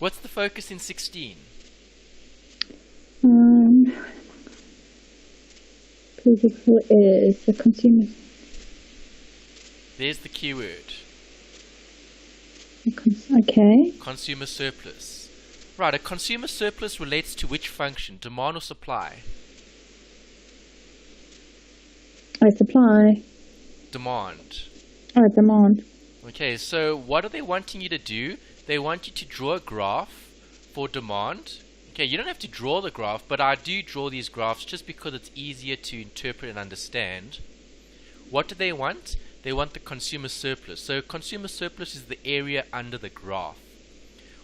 What's the focus in 16? Physical is the consumer. There's the keyword. Okay. Consumer surplus. Right, a consumer surplus relates to which function? Demand or supply? Supply. Demand. Demand. Okay, so what are they wanting you to do? They want you to draw a graph for demand. Okay, you don't have to draw the graph, but I do draw these graphs just because it's easier to interpret and understand. What do they want? They want the consumer surplus. So consumer surplus is the area under the graph.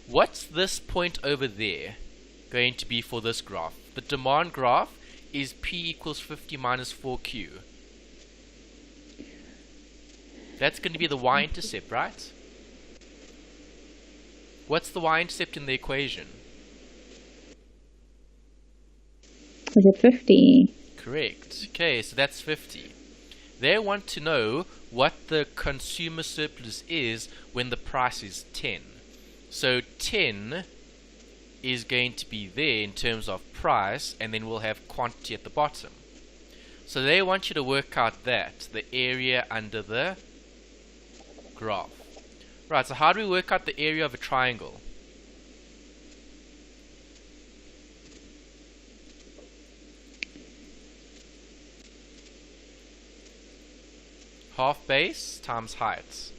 What's this point over there going to be for this graph? The demand graph is P equals 50 minus 4Q. That's going to be the y-intercept, right? What's the y-intercept in the equation? Is it 50? Correct. Okay, so that's 50. They want to know what the consumer surplus is when the price is 10. So 10 is going to be there in terms of price, and then we'll have quantity at the bottom. So they want you to work out that, the area under the graph. Right, so how do we work out the area of a triangle? Half base times height.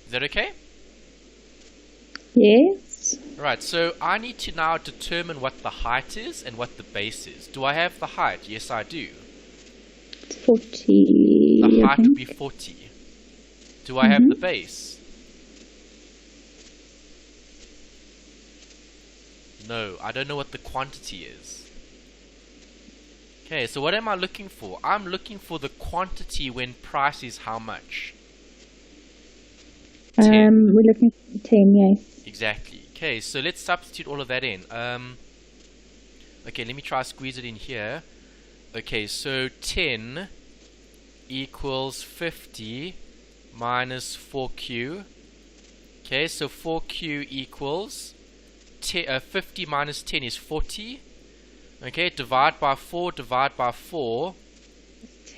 Is that okay? Yes. Right, so I need to now determine what the height is and what the base is. Do I have the height? Yes, I do. It's 40. The height would be 40. Do I have the base? No, I don't know what the quantity is. Okay, so what am I looking for? I'm looking for the quantity when price is how much? 10. We're looking for 10, yes. Exactly. Okay, so let's substitute all of that in. Okay, let me try to squeeze it in here. Okay, so 10 equals 50 minus 4Q. Okay, so 4Q equals 50 minus 10 is 40. Okay, divide by 4, divide by 4.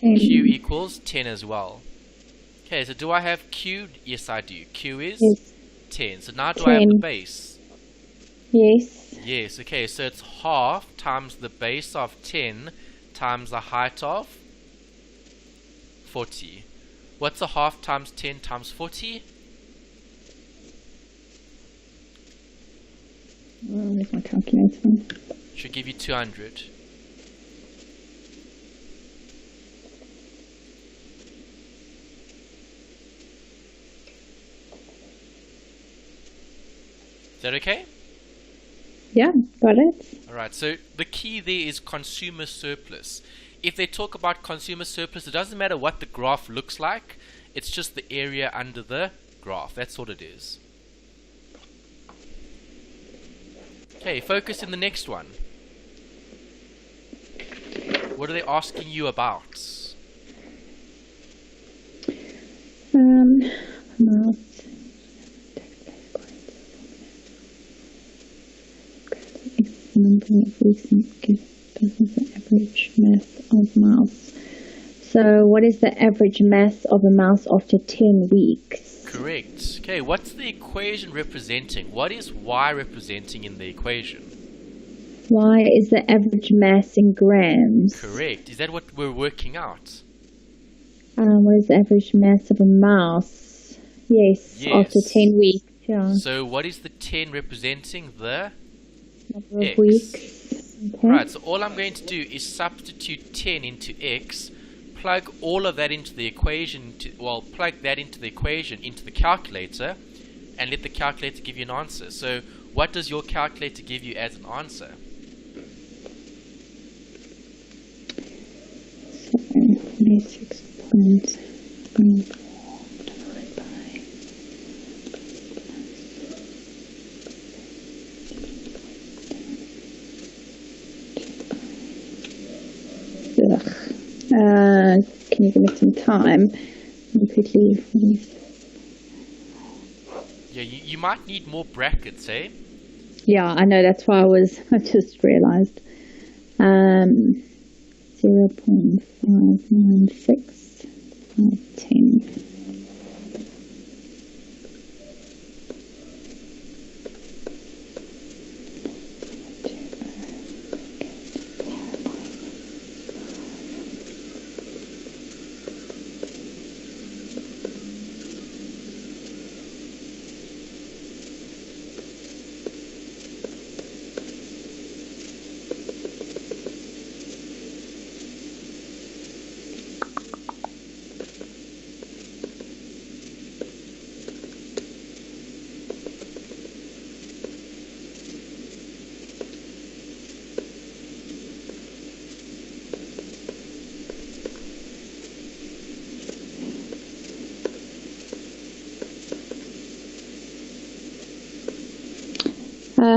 10. Q equals 10 as well. Okay, so do I have Q? Yes, I do. Q is Yes. 10. So now do 10. I have the base? Yes. Yes, okay, so it's half times the base of 10 times the height of 40. What's a half times 10 times 40? Where's my calculator? Should give you 200. Is that okay? Yeah, got it. Alright, so the key there is consumer surplus. If they talk about consumer surplus, it doesn't matter what the graph looks like, it's just the area under the graph. That's what it is. Okay, focus in the next one. What are they asking you about? Amount. Number of recent business average mass of mouse. So what is the average mass of a mouse after 10 weeks? Correct. Okay, what's the equation representing? What is y representing in the equation? Y is the average mass in grams. Correct. Is that what we're working out? What is the average mass of a mouse? Yes, after 10 weeks. Yeah. So what is the 10 representing? The Number X. of weeks. Okay. Right, so all I'm going to do is substitute 10 into X, plug all of that into the equation, plug that into the equation into the calculator, and let the calculator give you an answer. So what does your calculator give you as an answer? So 26.14 divided by can you give me some time? Quickly. Yeah, you might need more brackets, eh? Yeah, I know, that's why I just realized. 0.596 10.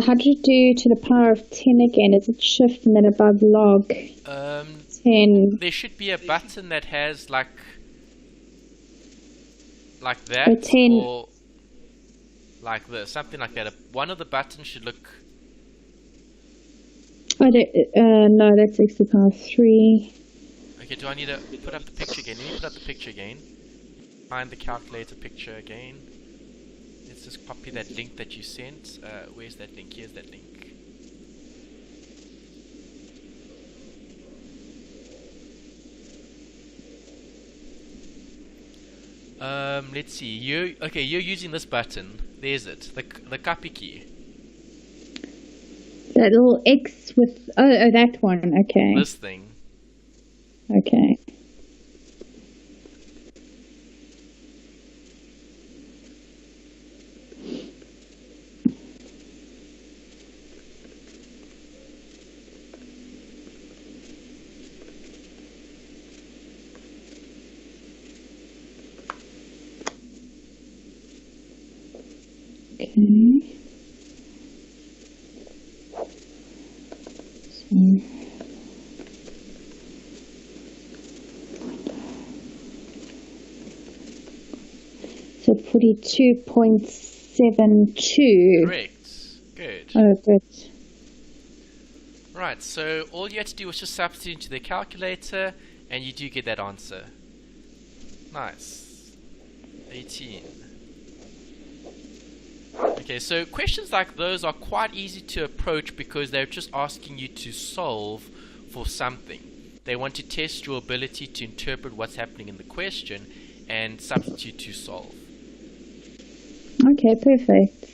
How do you do to the power of 10 again? Is it shift and then above log 10? There should be a button that has like that, 10. or like this, something like that. One of the buttons should look... Oh, no, that's x to the power of 3. Okay, do I need to put up the picture again? Let me put up the picture again. Find the calculator picture again. Let's just copy that link that you sent. Where's that link? Here's that link. Let's see. You're using this button. There's it. The copy key. That little X with oh that one. Okay. This thing. Okay. So 42.72. Correct. Good. Oh, good. Right, so all you have to do is just substitute into the calculator, and you do get that answer. Nice. 18. Okay, so questions like those are quite easy to approach because they're just asking you to solve for something. They want to test your ability to interpret what's happening in the question and substitute to solve. Okay, perfect.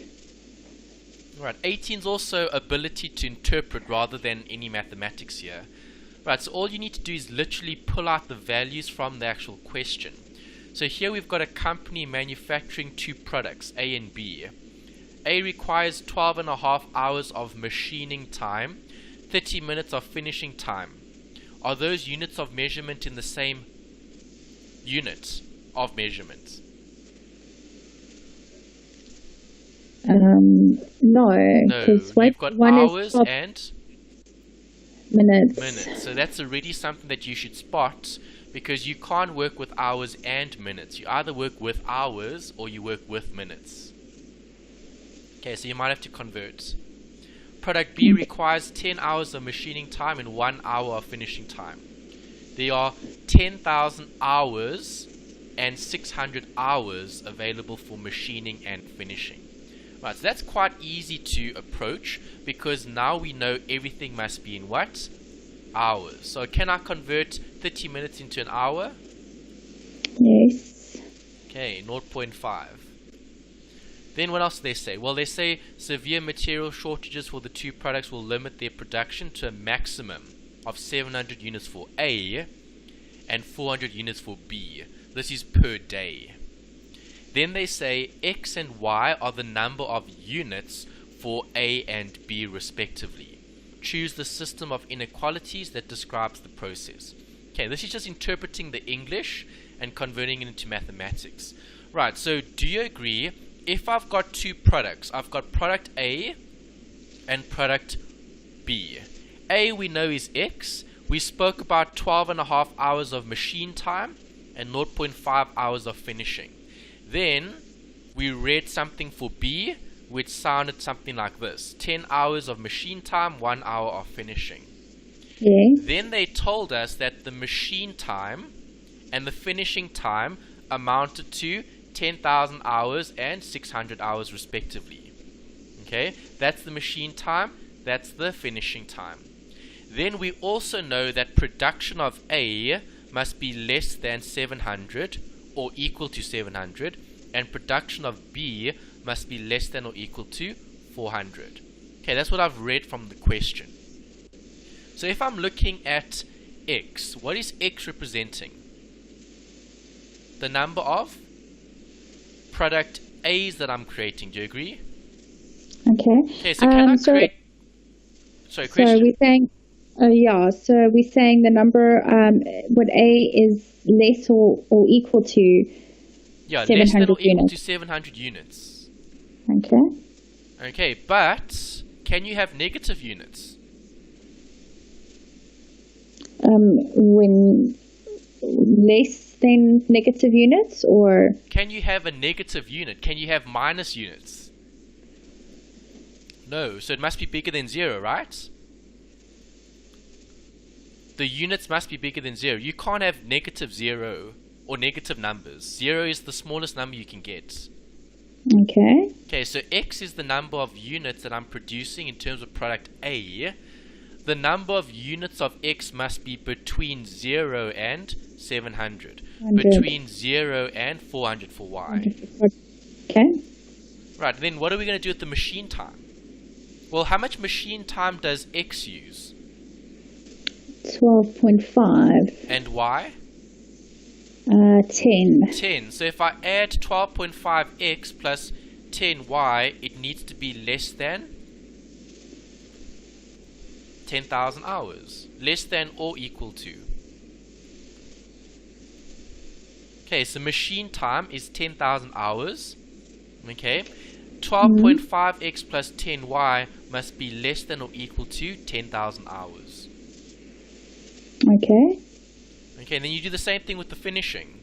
Right, 18 is also ability to interpret rather than any mathematics here. Right, so all you need to do is literally pull out the values from the actual question. So here we've got a company manufacturing two products, A and B. A requires 12.5 hours of machining time, 30 minutes of finishing time. Are those units of measurement in the same unit of measurement? No, because we've got one hours is and minutes. So that's already something that you should spot, because you can't work with hours and minutes. You either work with hours or you work with minutes. Okay, so you might have to convert. Product B requires 10 hours of machining time and 1 hour of finishing time. There are 10,000 hours and 600 hours available for machining and finishing. Right, so that's quite easy to approach because now we know everything must be in what? Hours. So can I convert 30 minutes into an hour? Yes. Okay, 0.5. Then what else do they say? Well, they say severe material shortages for the two products will limit their production to a maximum of 700 units for A and 400 units for B. This is per day. Then they say X and Y are the number of units for A and B respectively. Choose the system of inequalities that describes the process. Okay, this is just interpreting the English and converting it into mathematics. Right, so do you agree? If I've got two products, I've got product A and product B. A we know is X. We spoke about 12.5 hours of machine time and 0.5 hours of finishing. Then we read something for B which sounded something like this: 10 hours of machine time, 1 hour of finishing. Yes. Then they told us that the machine time and the finishing time amounted to 10,000 hours and 600 hours respectively. Okay, that's the machine time, that's the finishing time. Then we also know that production of A must be less than 700 or equal to 700, and production of B must be less than or equal to 400. Okay, that's what I've read from the question. So if I'm looking at X, what is X representing? The number of product A's that I'm creating. Do you agree? Okay. Okay, so can I create... Sorry, question? So we're saying, so we're saying the number, what A is less or equal to 700 less than or equal units. to 700 units. Okay. Okay, but can you have negative units? When less than negative units, or? Can you have a negative unit? Can you have minus units? No, so it must be bigger than 0, right? The units must be bigger than 0. You can't have negative 0 or negative numbers. 0 is the smallest number you can get. Okay. Okay, so X is the number of units that I'm producing in terms of product A. The number of units of X must be between 0 and 700. 100. Between 0 and 400 for Y. Okay. Right, then what are we going to do with the machine time? Well, how much machine time does X use? 12.5. And Y? 10. 10. So if I add 12.5X plus 10Y, it needs to be less than 10,000 hours. Less than or equal to. Okay, so machine time is 10,000 hours. Okay. 12.5x plus 10y must be less than or equal to 10,000 hours. Okay. Okay, and then you do the same thing with the finishing.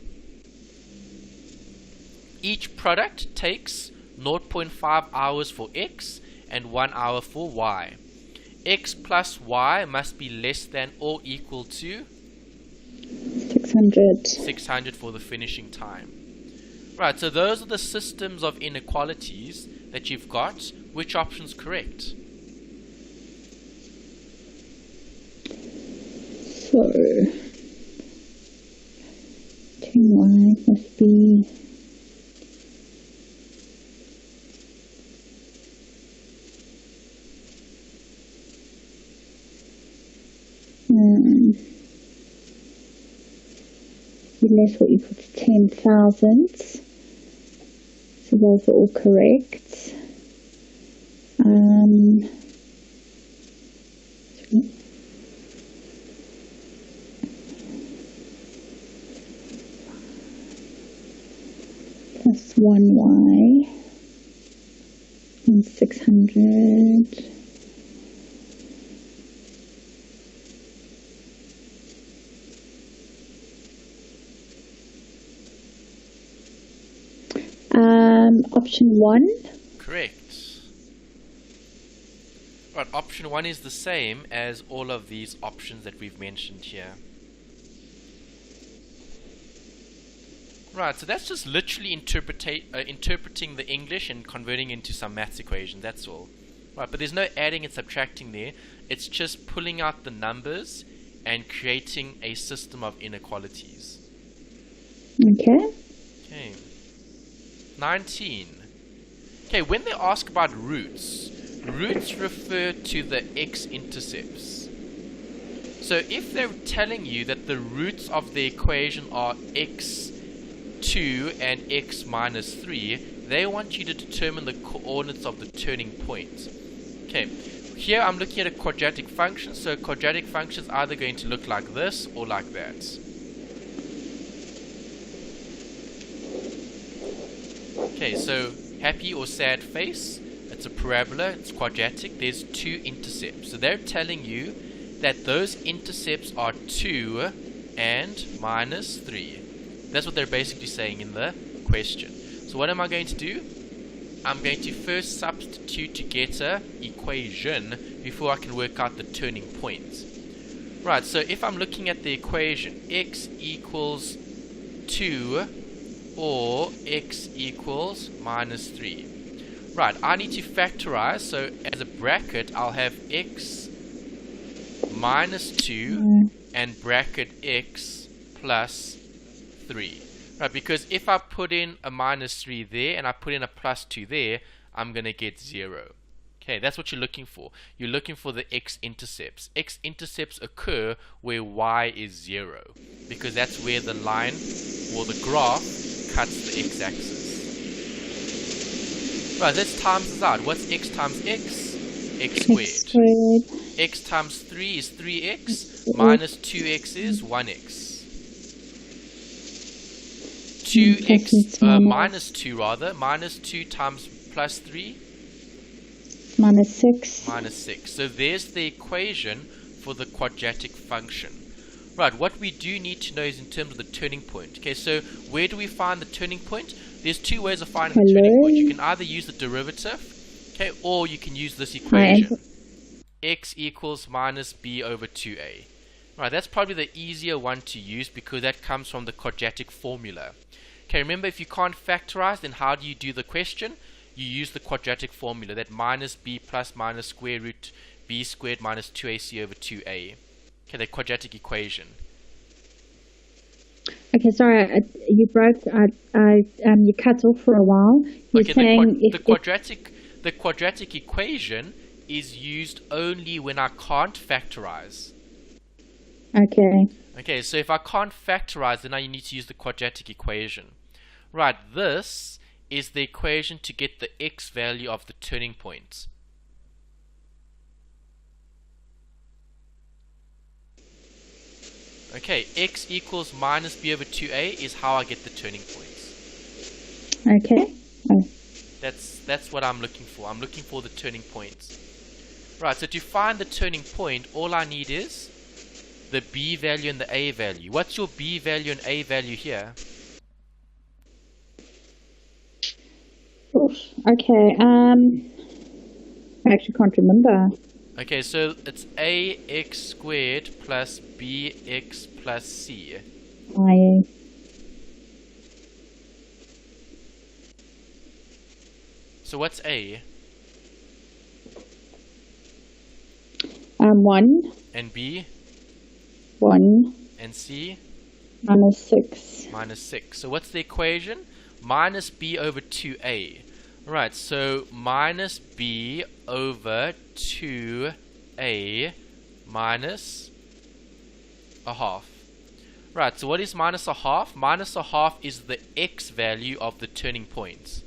Each product takes 0.5 hours for X and 1 hour for Y. X plus Y must be less than or equal to 600. 600 for the finishing time. Right, so those are the systems of inequalities that you've got. Which option's correct? So 10y must be less or equal to 10,000. So those are all correct. Plus 1y and 600. Option 1. Correct. Right, option 1 is the same as all of these options that we've mentioned here. Right, so that's just literally interpreting the English and converting into some maths equation, that's all. Right, but there's no adding and subtracting there. It's just pulling out the numbers and creating a system of inequalities. Okay. Okay. 19. Okay, when they ask about roots, roots refer to the x-intercepts. So if they're telling you that the roots of the equation are x2 and x minus 3, they want you to determine the coordinates of the turning point. Okay, here I'm looking at a quadratic function, so a quadratic function is either going to look like this or like that. Okay, so happy or sad face, it's a parabola, it's quadratic, there's two intercepts. So they're telling you that those intercepts are 2 and minus 3. That's what they're basically saying in the question. So what am I going to do? I'm going to first substitute to get a equation before I can work out the turning point. Right, so if I'm looking at the equation, x equals 2 or x equals minus 3. Right, I need to factorize, so as a bracket I'll have x minus 2 and bracket x plus 3. Right, because if I put in a minus 3 there and I put in a plus 2 there, I'm going to get 0. Okay, that's what you're looking for. You're looking for the x-intercepts. X-intercepts occur where y is 0, because that's where the line or the graph cuts the x-axis. Right, let's times this out. What's x times x? X squared. X times 3 is 3x, minus 2x is 1x. 2x, minus 2 rather, minus 2 times plus 3? Minus 6. Minus 6. So there's the equation for the quadratic function. Right, what we do need to know is in terms of the turning point. Okay, so where do we find the turning point? There's two ways of finding the turning point. You can either use the derivative, okay, or you can use this equation. X equals minus b over 2a. Right, that's probably the easier one to use because that comes from the quadratic formula. Okay, remember, if you can't factorize, then how do you do the question? You use the quadratic formula, that minus b plus minus square root b squared minus 2ac over 2a. Okay, the quadratic equation. Okay, sorry, you broke. You cut off for a while. You're saying the quadratic equation is used only when I can't factorize. Okay. Okay, so if I can't factorize, then you need to use the quadratic equation. Right, this is the equation to get the x value of the turning point. Okay, x equals minus b over 2a is how I get the turning points. Okay. That's what I'm looking for. I'm looking for the turning points. Right, so to find the turning point, all I need is the b value and the a value. What's your b value and a value here? Okay, I actually can't remember. Okay, so it's ax squared plus bx plus c. So what's a? 1. And b? 1. And c? Minus 6. Minus 6. So what's the equation? Minus b over 2a. Right, so minus b over 2a minus a half. Right, so what is minus a half? Minus a half is the x value of the turning point.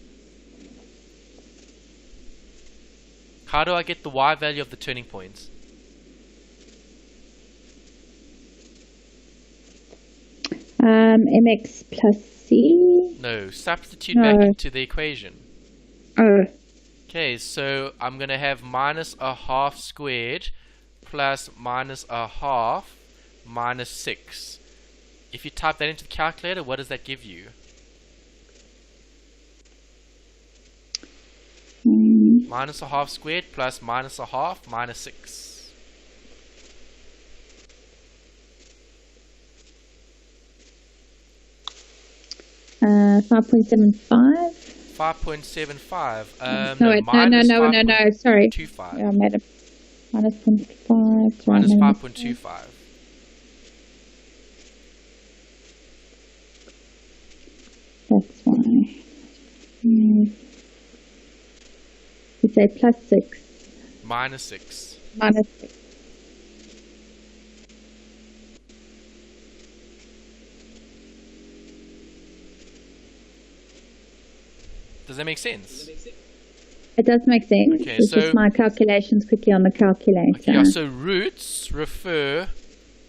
How do I get the y value of the turning point? Mx plus c? No, substitute back into the equation. Oh. Okay, so I'm going to have minus a half squared plus minus a half minus 6. If you type that into the calculator, what does that give you? Minus a half squared plus minus a half minus 6. 5.75. 5.75. No, sorry. 25. Yeah, I made a minus 0.5. Minus 5.25. That's why. You say plus 6. Minus 6. Minus 6. Does that make sense? It does make sense. Okay, it's so just my calculations quickly on the calculator. Okay, yeah, so roots refer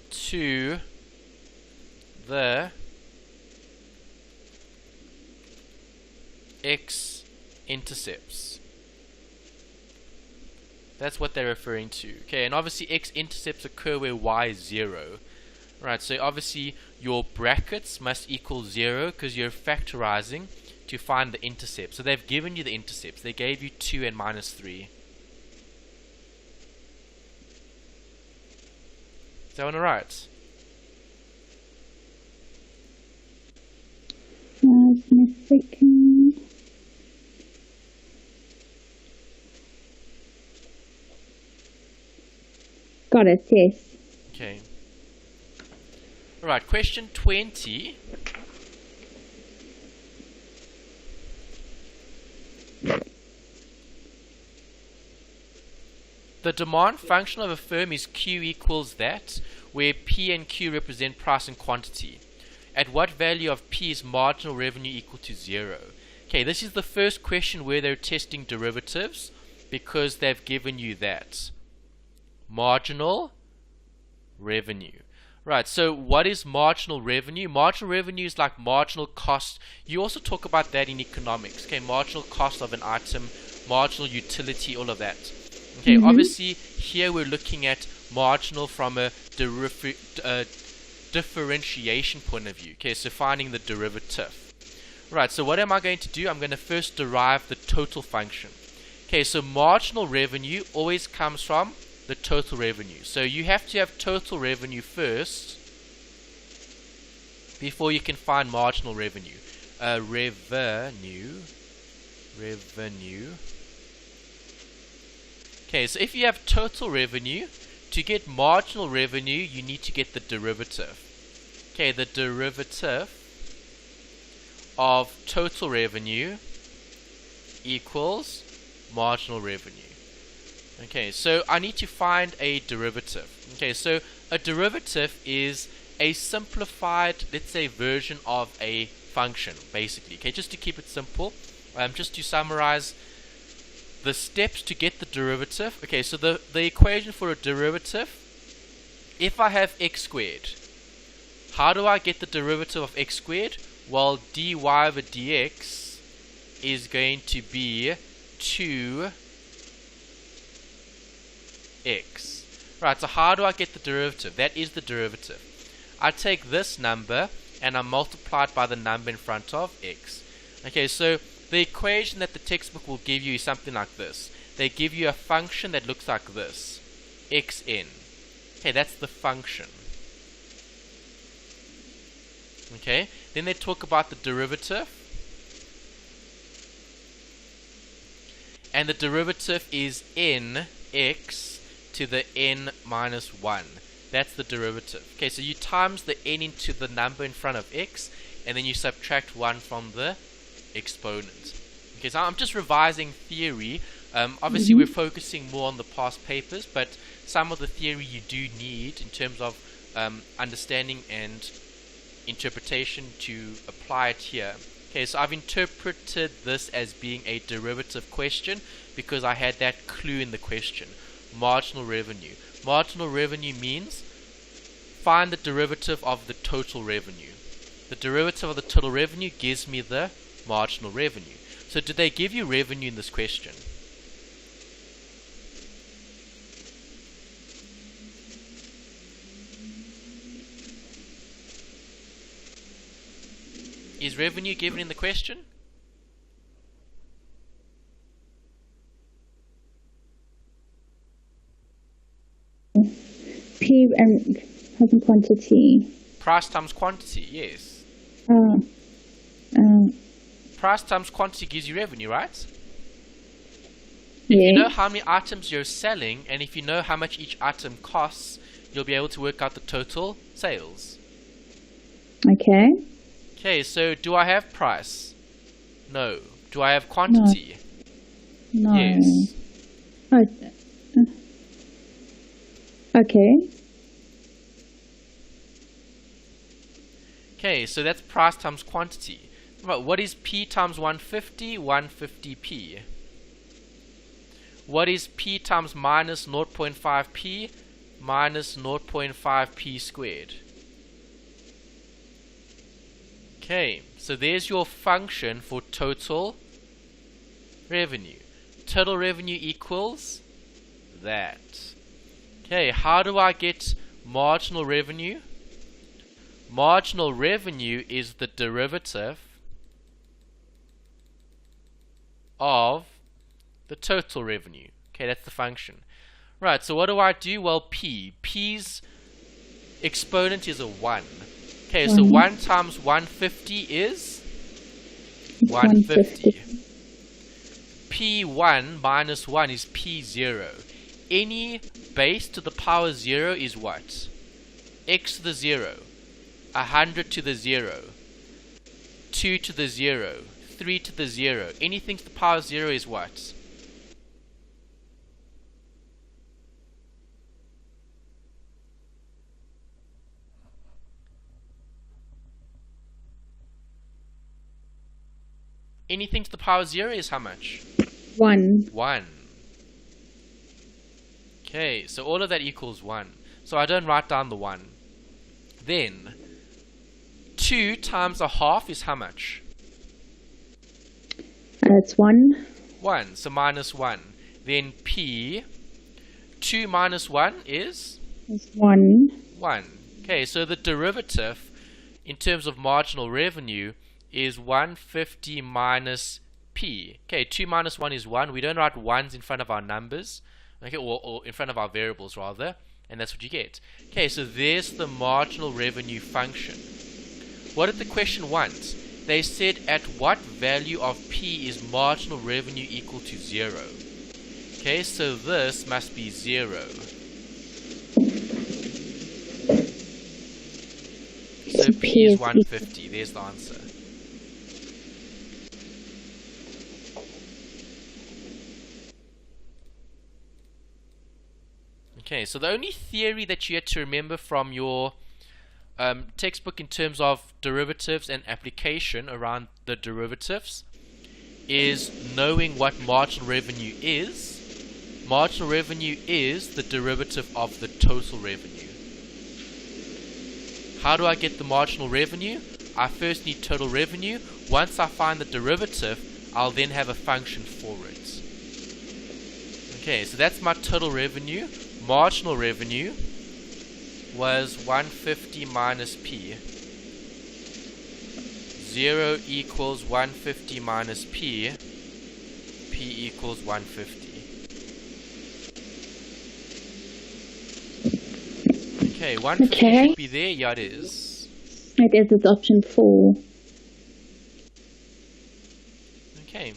to the x-intercepts. That's what they're referring to. Okay, and obviously x-intercepts occur where y is 0. Right, so obviously your brackets must equal 0 because you're factorizing to find the intercept. So they've given you the intercepts. They gave you 2 and minus 3. Is that one alright? Give me a second. Got it, yes. Okay. Alright, question 20. The demand function of a firm is Q equals that, where P and Q represent price and quantity. At what value of P is marginal revenue equal to 0? Okay, this is the first question where they're testing derivatives because they've given you that. Marginal revenue. Right, so what is marginal revenue? Marginal revenue is like marginal cost. You also talk about that in economics. Okay, marginal cost of an item, marginal utility, all of that. Okay, obviously here we're looking at marginal from a differentiation point of view. Okay, so finding the derivative. Right, so what am I going to do? I'm going to first derive the total function. Okay, so marginal revenue always comes from the total revenue. So you have to have total revenue first before you can find marginal revenue. Revenue. Okay, so if you have total revenue, to get marginal revenue, you need to get the derivative. Okay, the derivative of total revenue equals marginal revenue. Okay, so I need to find a derivative. Okay, so a derivative is a simplified, let's say, version of a function, basically. Okay, just to keep it simple, just to summarize the steps to get the derivative. Okay, so the equation for a derivative, if I have x squared, how do I get the derivative of x squared? Well, dy over dx is going to be 2x. Right, so how do I get the derivative? That is the derivative. I take this number and I multiply it by the number in front of x. Okay, so the equation that the textbook will give you is something like this. They give you a function that looks like this, xn. Okay, that's the function. Okay, then they talk about the derivative. And the derivative is nx to the n minus 1. That's the derivative. Okay, so you times the n into the number in front of x, and then you subtract 1 from the exponent. Okay, so I'm just revising theory. Obviously we're focusing more on the past papers, but some of the theory you do need in terms of understanding and interpretation to apply it here. Okay, so I've interpreted this as being a derivative question because I had that clue in the question. Marginal revenue. Marginal revenue means find the derivative of the total revenue. The derivative of the total revenue gives me the marginal revenue. So did they give you revenue in this question? Is revenue given in the question? P and quantity. Price times quantity, yes. Price times quantity gives you revenue, right? If you know how many items you're selling, and if you know how much each item costs, you'll be able to work out the total sales. Okay. Okay, so do I have price? No. Do I have quantity? No. Yes. Oh. Okay. Okay, so that's price times quantity. But what is P times 150? 150p. What is P times minus 0.5p? Minus 0.5p squared. Okay, so there's your function for total revenue. Total revenue equals that. Okay, how do I get marginal revenue? Marginal revenue is the derivative of the total revenue. Okay, that's the function. Right, so what do I do? Well, P's exponent is a 1. Okay, so 1 times 150 is 150. P1 minus 1 is P0. Any base to the power 0 is what? X to the 0. 100 to the 0. 2 to the 0. 3 to the 0. Anything to the power 0 is what? Anything to the power 0 is how much? 1. 1. Okay, so all of that equals 1. So I don't write down the 1. Then 2 times a half is how much? It's 1. 1, so minus 1. Then P, 2 minus 1 is? It's 1. 1. Okay, so the derivative in terms of marginal revenue is 150 minus P. Okay, 2 minus 1 is 1. We don't write 1s in front of our numbers, okay, or in front of our variables rather, and that's what you get. Okay, so there's the marginal revenue function. What did the question want? They said at what value of P is marginal revenue equal to 0? Okay, so this must be 0. So P is 150. There's the answer. Okay, so the only theory that you had to remember from your textbook in terms of derivatives and application around the derivatives is knowing what marginal revenue is. Marginal revenue is the derivative of the total revenue. How do I get the marginal revenue? I first need total revenue. Once I find the derivative, I'll then have a function for it. Okay, so that's my total revenue. Marginal revenue was 150 minus P. 0 equals 150 minus P. P equals 150. Okay, 150 should be there. Yeah, it is. It is. It's option 4. Okay.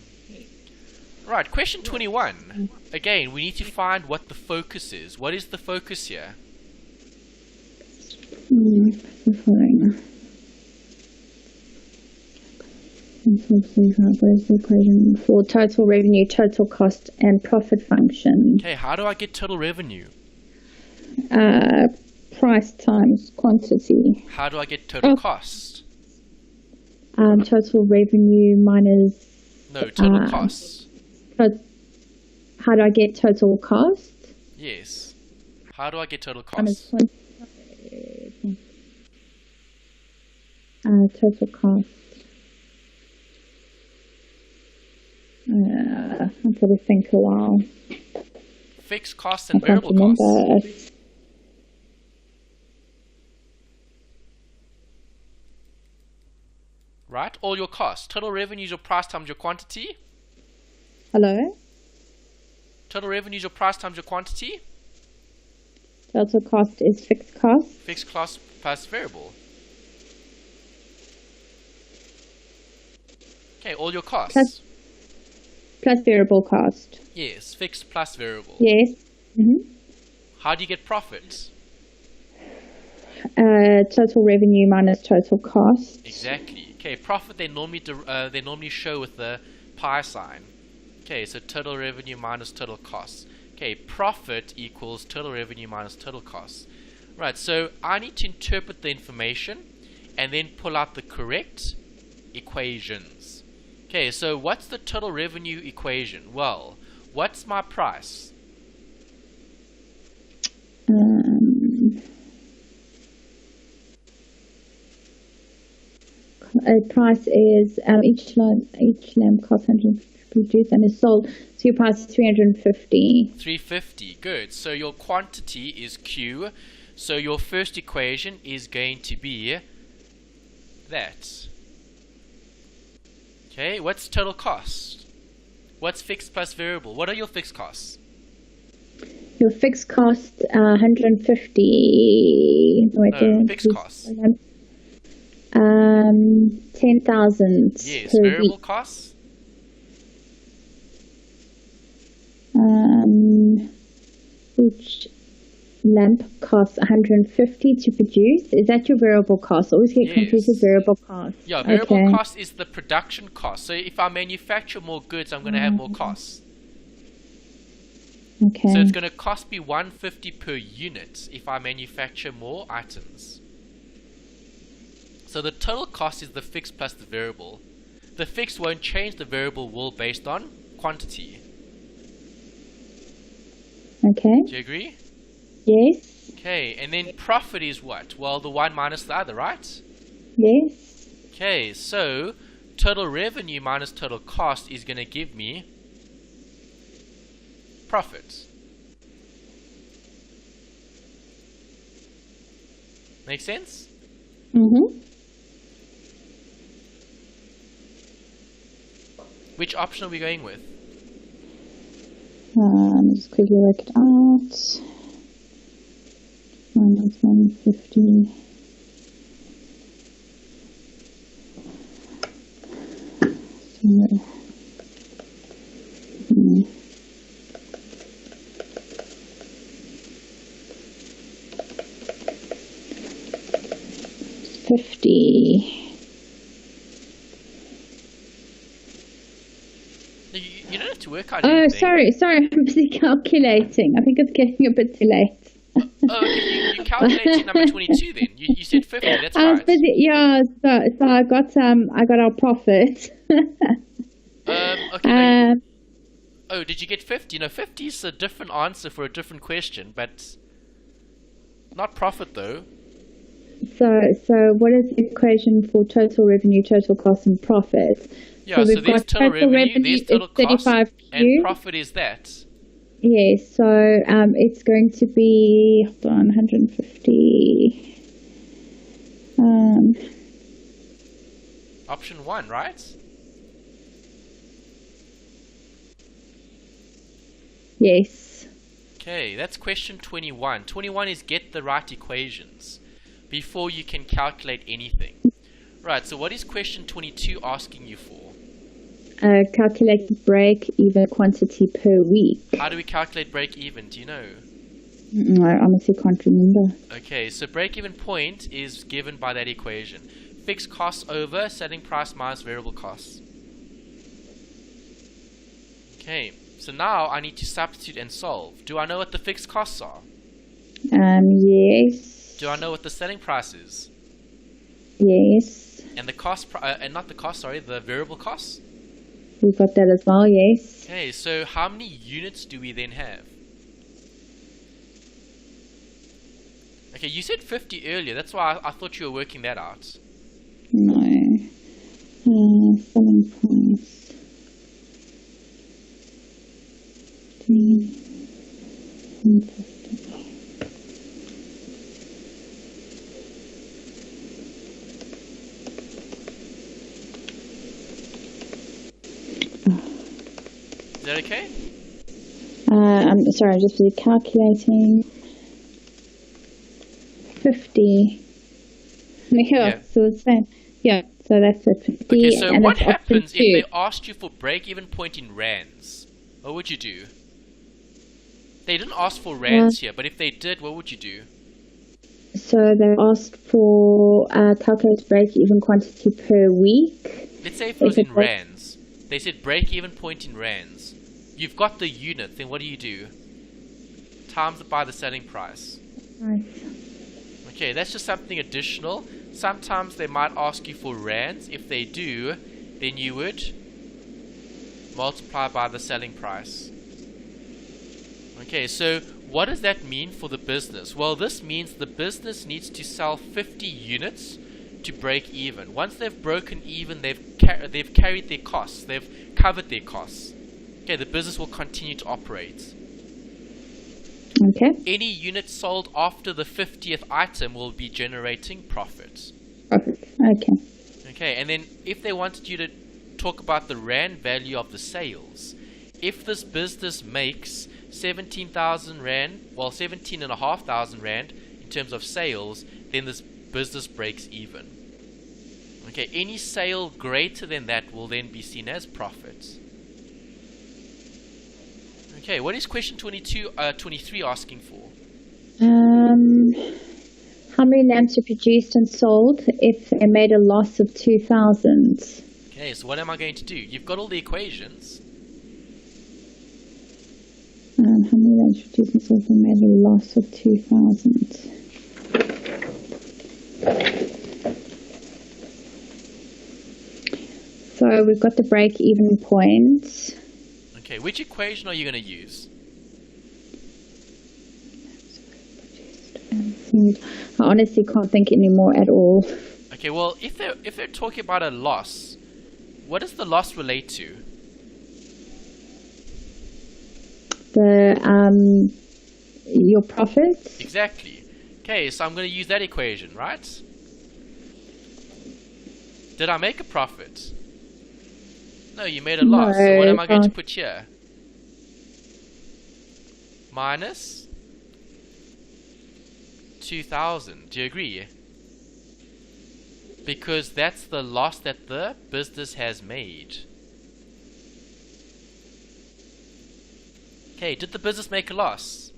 Right, question 21. Again, we need to find what the focus is. What is the focus here? What is the equation for total revenue, total cost, and profit function? Okay, how do I get total revenue? Price times quantity. How do I get total cost? Total revenue minus... No, total costs. How do I get total cost? Yes. How do I get total cost? Total cost. I've got to think a while. Fixed costs and variable costs. Right? All your costs. Total revenue is your price times your quantity. Hello? Total revenue is your price times your quantity. Total cost is fixed cost. Fixed cost plus variable. Okay, all your costs. Plus variable cost. Yes, fixed plus variable. Yes. How do you get profit? Total revenue minus total cost. Exactly. Okay, profit they normally show with the pi sign. Okay, so total revenue minus total costs. Okay, profit equals total revenue minus total costs. Right, so I need to interpret the information and then pull out the correct equations. Okay, so what's the total revenue equation? Well, what's my price? Price is each lamb costs 150 produced and is sold. So your price is 350. 350. Good. So your quantity is Q. So your first equation is going to be that. Okay. What's total cost? What's fixed plus variable? What are your fixed costs? Your fixed cost, 150. No, fixed costs. 10,000 Yes, per variable week. costs. Each lamp costs 150 to produce. Is that your variable cost? Always get confused with variable cost. Yeah, variable cost is the production cost. So if I manufacture more goods, I'm going to have more costs. Okay. So it's going to cost me 150 per unit if I manufacture more items. So the total cost is the fixed plus the variable. The fixed won't change, the variable will based on quantity. Okay. Do you agree? Yes. Okay, and then profit is what? Well, the one minus the other, right? Yes. Okay, so total revenue minus total cost is going to give me profit. Make sense? Mm-hmm. Which option are we going with? Just quickly work it out. Minus 150. You don't have to work out Oh, anything. sorry, I'm busy calculating. I think it's getting a bit too late. Oh, okay, you calculated number 22 then. You said 50, that's I was right. busy, yeah, so I got our profit. Okay. Oh, did you get 50? No, 50 is a different answer for a different question, but not profit though. So what is the equation for total revenue, total cost, and profit? Yeah, so we've there's got total revenue, there's total cost, 35Q. and profit is that. Yes, so it's going to be, hold on, 150. Option 1, right? Yes. Okay, that's question 21. 21 is get the right equations before you can calculate anything. Right, so what is question 22 asking you for? Calculate break-even quantity per week. How do we calculate break-even? Do you know? No, I honestly can't remember. Okay, so break-even point is given by that equation. Fixed costs over selling price minus variable costs. Okay, so now I need to substitute and solve. Do I know what the fixed costs are? Yes. Do I know what the selling price is? Yes. And the cost, and not the cost, sorry, the variable costs? We've got that as well, yes. Okay, so how many units do we then have? Okay, you said 50 earlier. That's why I thought you were working that out. No. Selling price. 150. Is that okay? I'm sorry, I'm just calculating. 50. Yeah, so it's fine. Yeah, so that's it. 50. Okay, so and what that's option happens 2. if they asked you for break-even point in rands? What would you do? They didn't ask for rands here, but if they did, what would you do? So they asked for calculate break-even quantity per week. Let's say if it was in rands. They said break-even point in rands. You've got the unit, then what do? Times it by the selling price. Right. Okay, that's just something additional. Sometimes they might ask you for rands. If they do, then you would multiply by the selling price. Okay, so what does that mean for the business? Well, this means the business needs to sell 50 units to break even. Once they've broken even, they've carried their costs. They've covered their costs. Okay, the business will continue to operate. Okay. Any unit sold after the 50th item will be generating profit. Profit. Okay. Okay, and then if they wanted you to talk about the rand value of the sales, if this business makes 17,000 Rand, well 17,500 Rand in terms of sales, then this business breaks even. Okay, any sale greater than that will then be seen as profit. Okay, what is question 23 asking for? How many lamps were produced and sold if they made a loss of 2,000? Okay, so what am I going to do? You've got all the equations. How many lamps produced and sold if they made a loss of 2,000? So we've got the break-even point. Okay, which equation are you going to use? I honestly can't think anymore at all. Okay, well, if they're talking about a loss, what does the loss relate to? Your profits. Exactly. Okay, so I'm going to use that equation, right? Did I make a profit? No, you made a loss. So what am I going to put here? Minus 2,000. Do you agree? Because that's the loss that the business has made. Okay, did the business make a loss?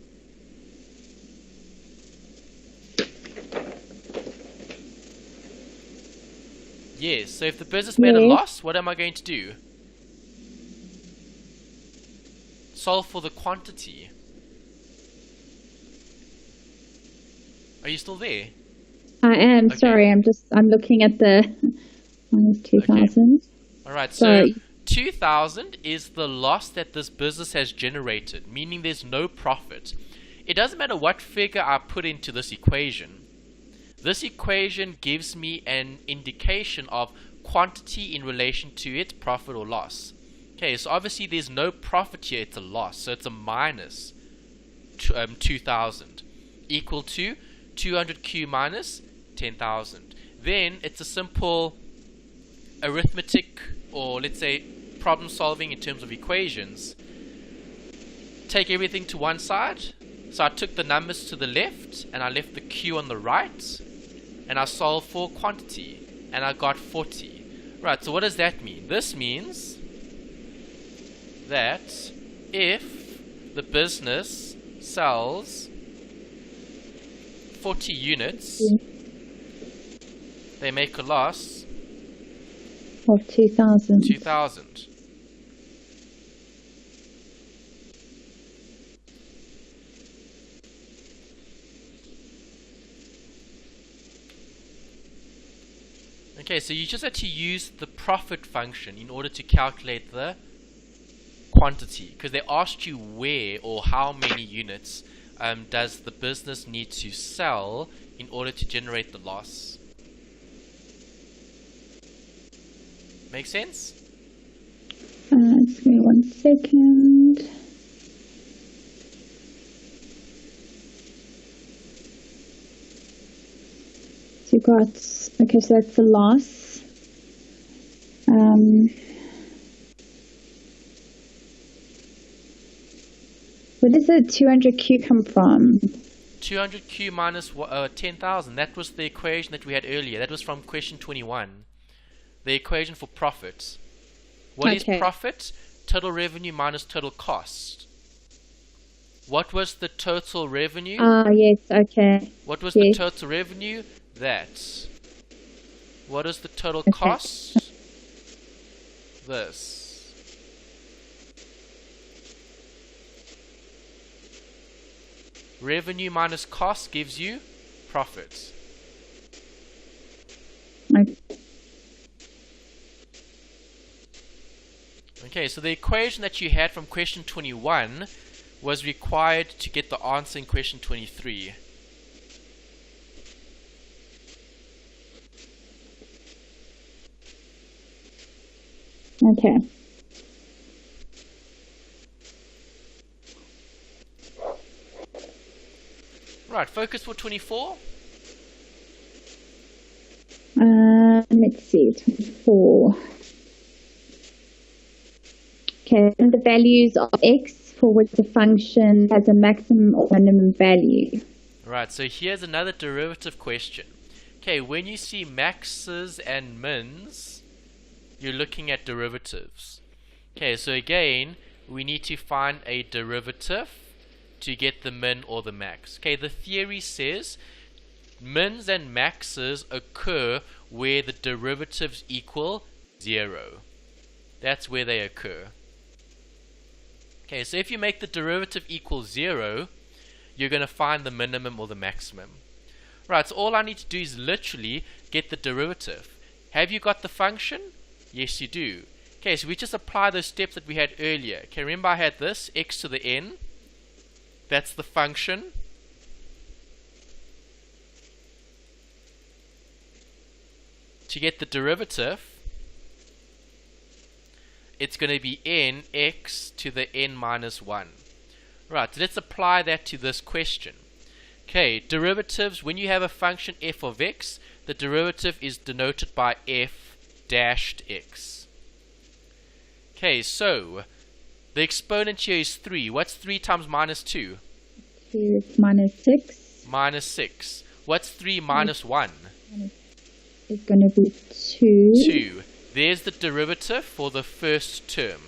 Yes, so if the business made a loss, what am I going to do? Solve for the quantity. Are you still there? I am. Okay. Sorry, I'm looking at the minus 2,000. Okay. Alright, so 2,000 is the loss that this business has generated, meaning there's no profit. It doesn't matter what figure I put into this equation. This equation gives me an indication of quantity in relation to its profit or loss. Okay, so obviously there's no profit here, it's a loss. So it's a minus 2,000 equal to 200Q minus 10,000. Then it's a simple arithmetic, or let's say problem solving in terms of equations. Take everything to one side. So I took the numbers to the left and I left the Q on the right, and I solved for quantity and I got 40. Right, so what does that mean? This means that if the business sells 40 units, they make a loss of 2,000. 2,000. Okay, so you just had to use the profit function in order to calculate the quantity, because they asked you where or how many units does the business need to sell in order to generate the loss. Make sense? Just give me 1 second. So you've got, okay, so that's the loss. Where does the 200Q come from? 200Q minus 10,000. That was the equation that we had earlier. That was from question 21. The equation for profit. What is profit? Total revenue minus total cost. What was the total revenue? Yes, okay. What was the total revenue? That. What is the total cost? This. Revenue minus cost gives you profit. Okay, so the equation that you had from question 21 was required to get the answer in question 23. Okay. Right, focus for 24. Let's see, 24. Okay, and the values of x for which the function has a maximum or minimum value. Right, so here's another derivative question. Okay, when you see maxes and mins, you're looking at derivatives. Okay, so again, we need to find a derivative to get the min or the max. Okay, the theory says mins and maxes occur where the derivatives equal 0. That's where they occur. Okay, so if you make the derivative equal 0, you're going to find the minimum or the maximum. Right, so all I need to do is literally get the derivative. Have you got the function? Yes, you do. Okay, so we just apply those steps that we had earlier. Okay, remember I had this, x to the n. That's the function. To get the derivative, it's going to be n x to the n minus 1. Right, so let's apply that to this question. Okay, derivatives, when you have a function f of x, the derivative is denoted by f dashed x. Okay, so the exponent here is 3. What's 3 times minus 2? 2 is minus 6. Minus 6. What's 3 minus 1? It's going to be 2. 2. There's the derivative for the first term.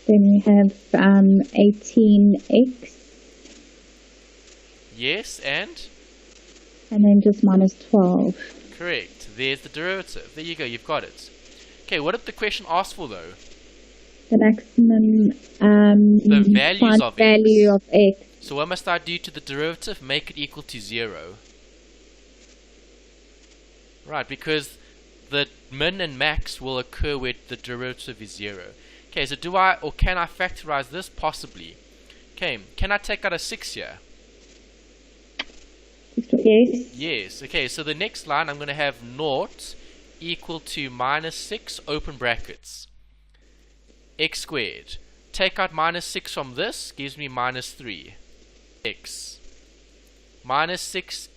Then we have 18x. Yes, and then just minus 12. correct. There's the derivative. There you go, you've got it. Okay, what did the question ask for though? The maximum The values of value x. of x. So what must I do to the derivative? Make it equal to 0. Right, because the min and max will occur where the derivative is 0. Okay, so do I or can I factorize this? Possibly. Okay, can I take out a 6 here? Yes. Yes. Okay, so the next line I'm going to have naught equal to minus 6 open brackets x squared. Take out minus 6 from this, gives me minus 3 x. Minus 6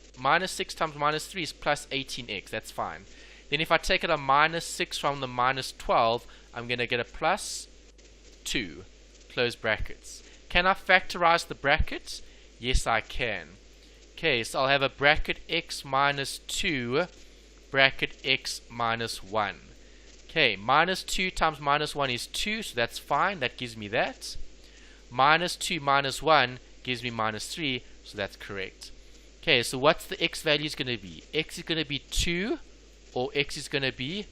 times minus 3 is plus 18x. That's fine. Then if I take out a minus 6 from the minus 12, I'm going to get a plus 2 close brackets. Can I factorize the brackets? Yes, I can. Okay, so I'll have a bracket x minus 2 bracket x minus 1. Okay, minus 2 times minus 1 is 2, so that's fine. That gives me that. Minus 2 minus 1 gives me minus 3, so that's correct. Okay, so what's the x value is going to be? X is going to be 2 or x is going to be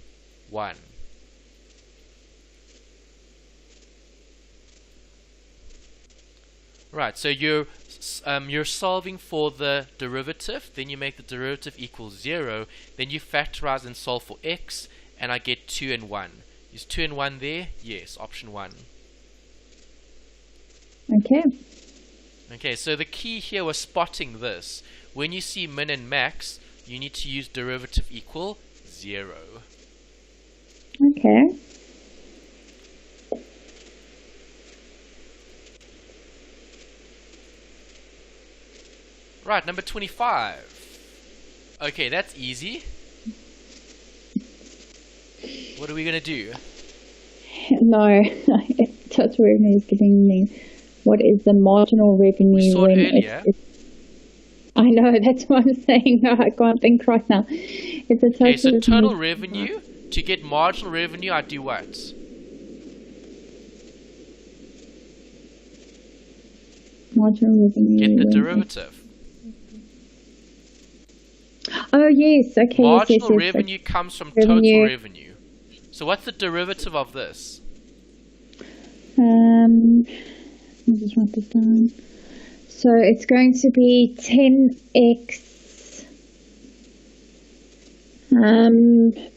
1. Right, so you're solving for the derivative, then you make the derivative equal 0, then you factorize and solve for x, and I get 2 and 1. Is 2 and 1 there? Yes, option 1. Okay. Okay, so the key here was spotting this. When you see min and max, you need to use derivative equal 0. Okay. Right, number 25. Okay, that's easy. What are we going to do? No, total revenue is giving me what is the marginal revenue We saw it when earlier. I know, that's what I'm saying. No, I can't think right now. It's a total Okay, so revenue. total revenue, to get marginal revenue, I do what? Marginal revenue. Get the when derivative. Oh, yes. Okay. Marginal yes. revenue comes from Revenue. total revenue. So what's the derivative of this? Let me just write this down. So it's going to be 10x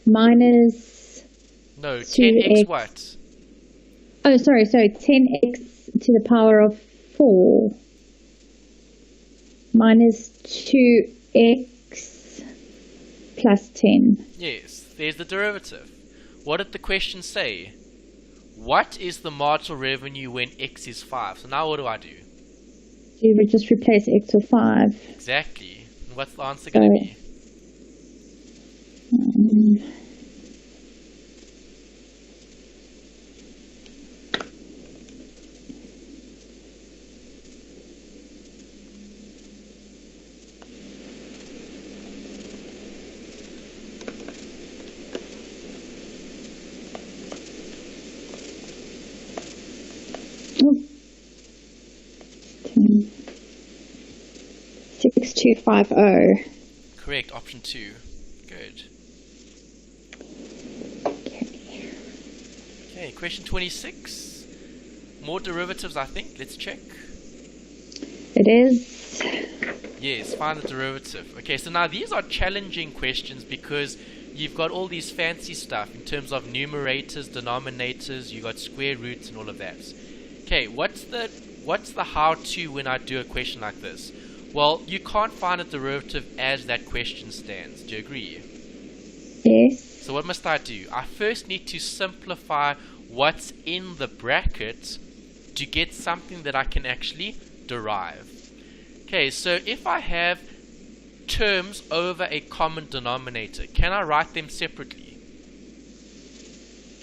minus No, 2x. 10x what? Oh, sorry. So 10x to the power of 4 minus 2x plus 10. Yes, there's the derivative. What did the question say? What is the marginal revenue when x is 5? So now what do I do? So you would just replace x with 5. Exactly. And what's the answer going to be? 6250. Correct, option 2. Good. Okay, question 26. More derivatives, I think. Let's check. It is. Yes, find the derivative. Okay, so now these are challenging questions because you've got all these fancy stuff in terms of numerators, denominators, you've got square roots and all of that. Okay, what's the how-to when I do a question like this? Well, you can't find a derivative as that question stands. Do you agree? Yes. So what must I do? I first need to simplify what's in the bracket to get something that I can actually derive. Okay, so if I have terms over a common denominator, can I write them separately?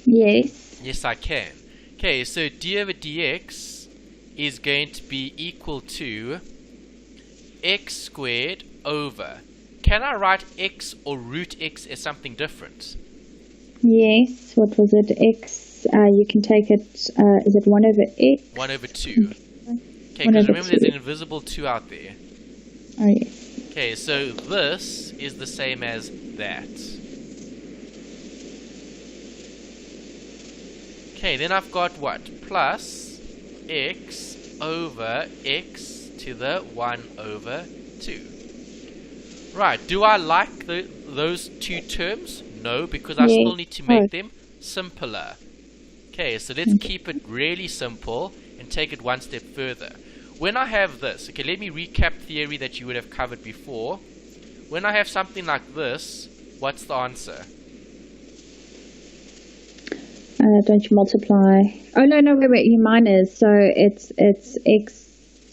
Yes. Yes, I can. Okay, so d over dx is going to be equal to x squared over. Can I write x or root x as something different? Yes. What was it? X. You can take it. Is it 1 over x? 1 over 2. Okay, 1 because over remember 2. there's an invisible 2 out there. Oh, yes. Okay, so this is the same as that. Okay, then I've got what? Plus x over x to the 1 over 2. Right, do I like those two terms? No, because I still need to make them simpler. Okay, so let's keep it really simple and take it one step further. When I have this, okay, let me recap theory that you would have covered before. When I have something like this, what's the answer? Don't you multiply? Oh, no, wait, you minus. So it's x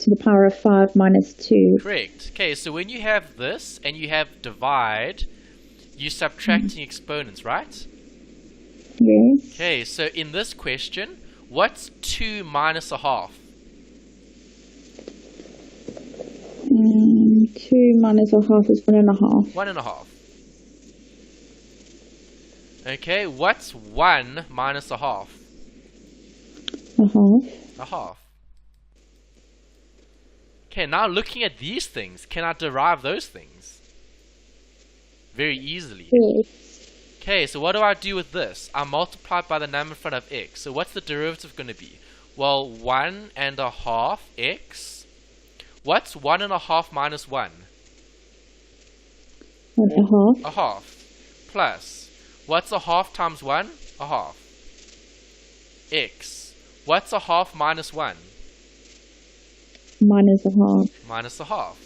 to the power of 5 minus 2. Correct. Okay, so when you have this and you have divide, you're subtracting exponents, right? Yes. Okay, so in this question, what's 2 minus a half? 2 minus a half is 1.5. 1.5. Okay, what's 1 minus a half? A half. A half. Okay, now looking at these things, can I derive those things? Very easily. Yes. Okay, so what do I do with this? I multiply by the number in front of x. So what's the derivative going to be? Well, 1.5 x. What's 1.5 minus 1? 1.5. A half. Plus, what's a half times 1? A half. X. What's a half minus 1? Minus a half. Minus a half.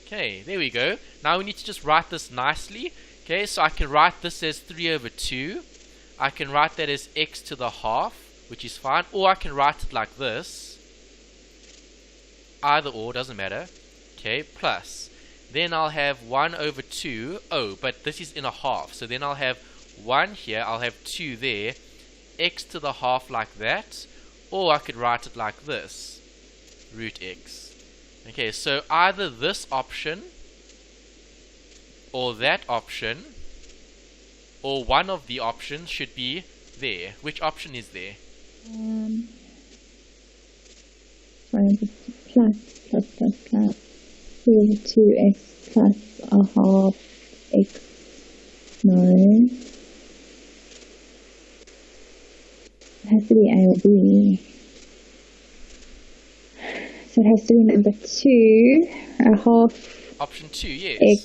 Okay, there we go. Now we need to just write this nicely. Okay, so I can write this as 3 over 2. I can write that as x to the half, which is fine. Or I can write it like this. Either or, doesn't matter. Okay, plus. Then I'll have 1 over 2. Oh, but this is in a half. So then I'll have 1 here. I'll have 2 there. X to the half like that. Or I could write it like this. Root x. Okay, so either this option or that option or one of the options should be there. Which option is there? Sorry, plus. 3 over 2x plus a half x. No. It has to be A or B. So it has to be number 2, a half Option 2, yes. x.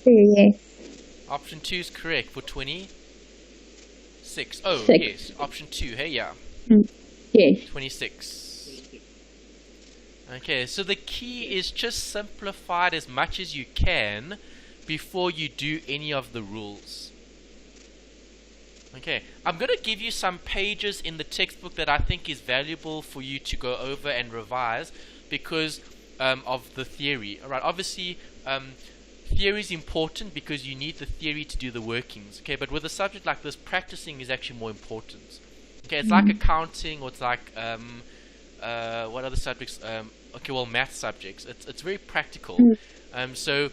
2, yes. Option 2 is correct for 26. Oh, 6. yes. Option 2, hey, yeah. Yes. 26. Okay, so the key is just simplify it as much as you can before you do any of the rules. Okay, I'm going to give you some pages in the textbook that I think is valuable for you to go over and revise because of the theory. Alright, obviously, theory is important because you need the theory to do the workings. Okay, but with a subject like this, practicing is actually more important. Okay, it's like accounting, or it's like what other subjects? Okay, well, math subjects. It's very practical. So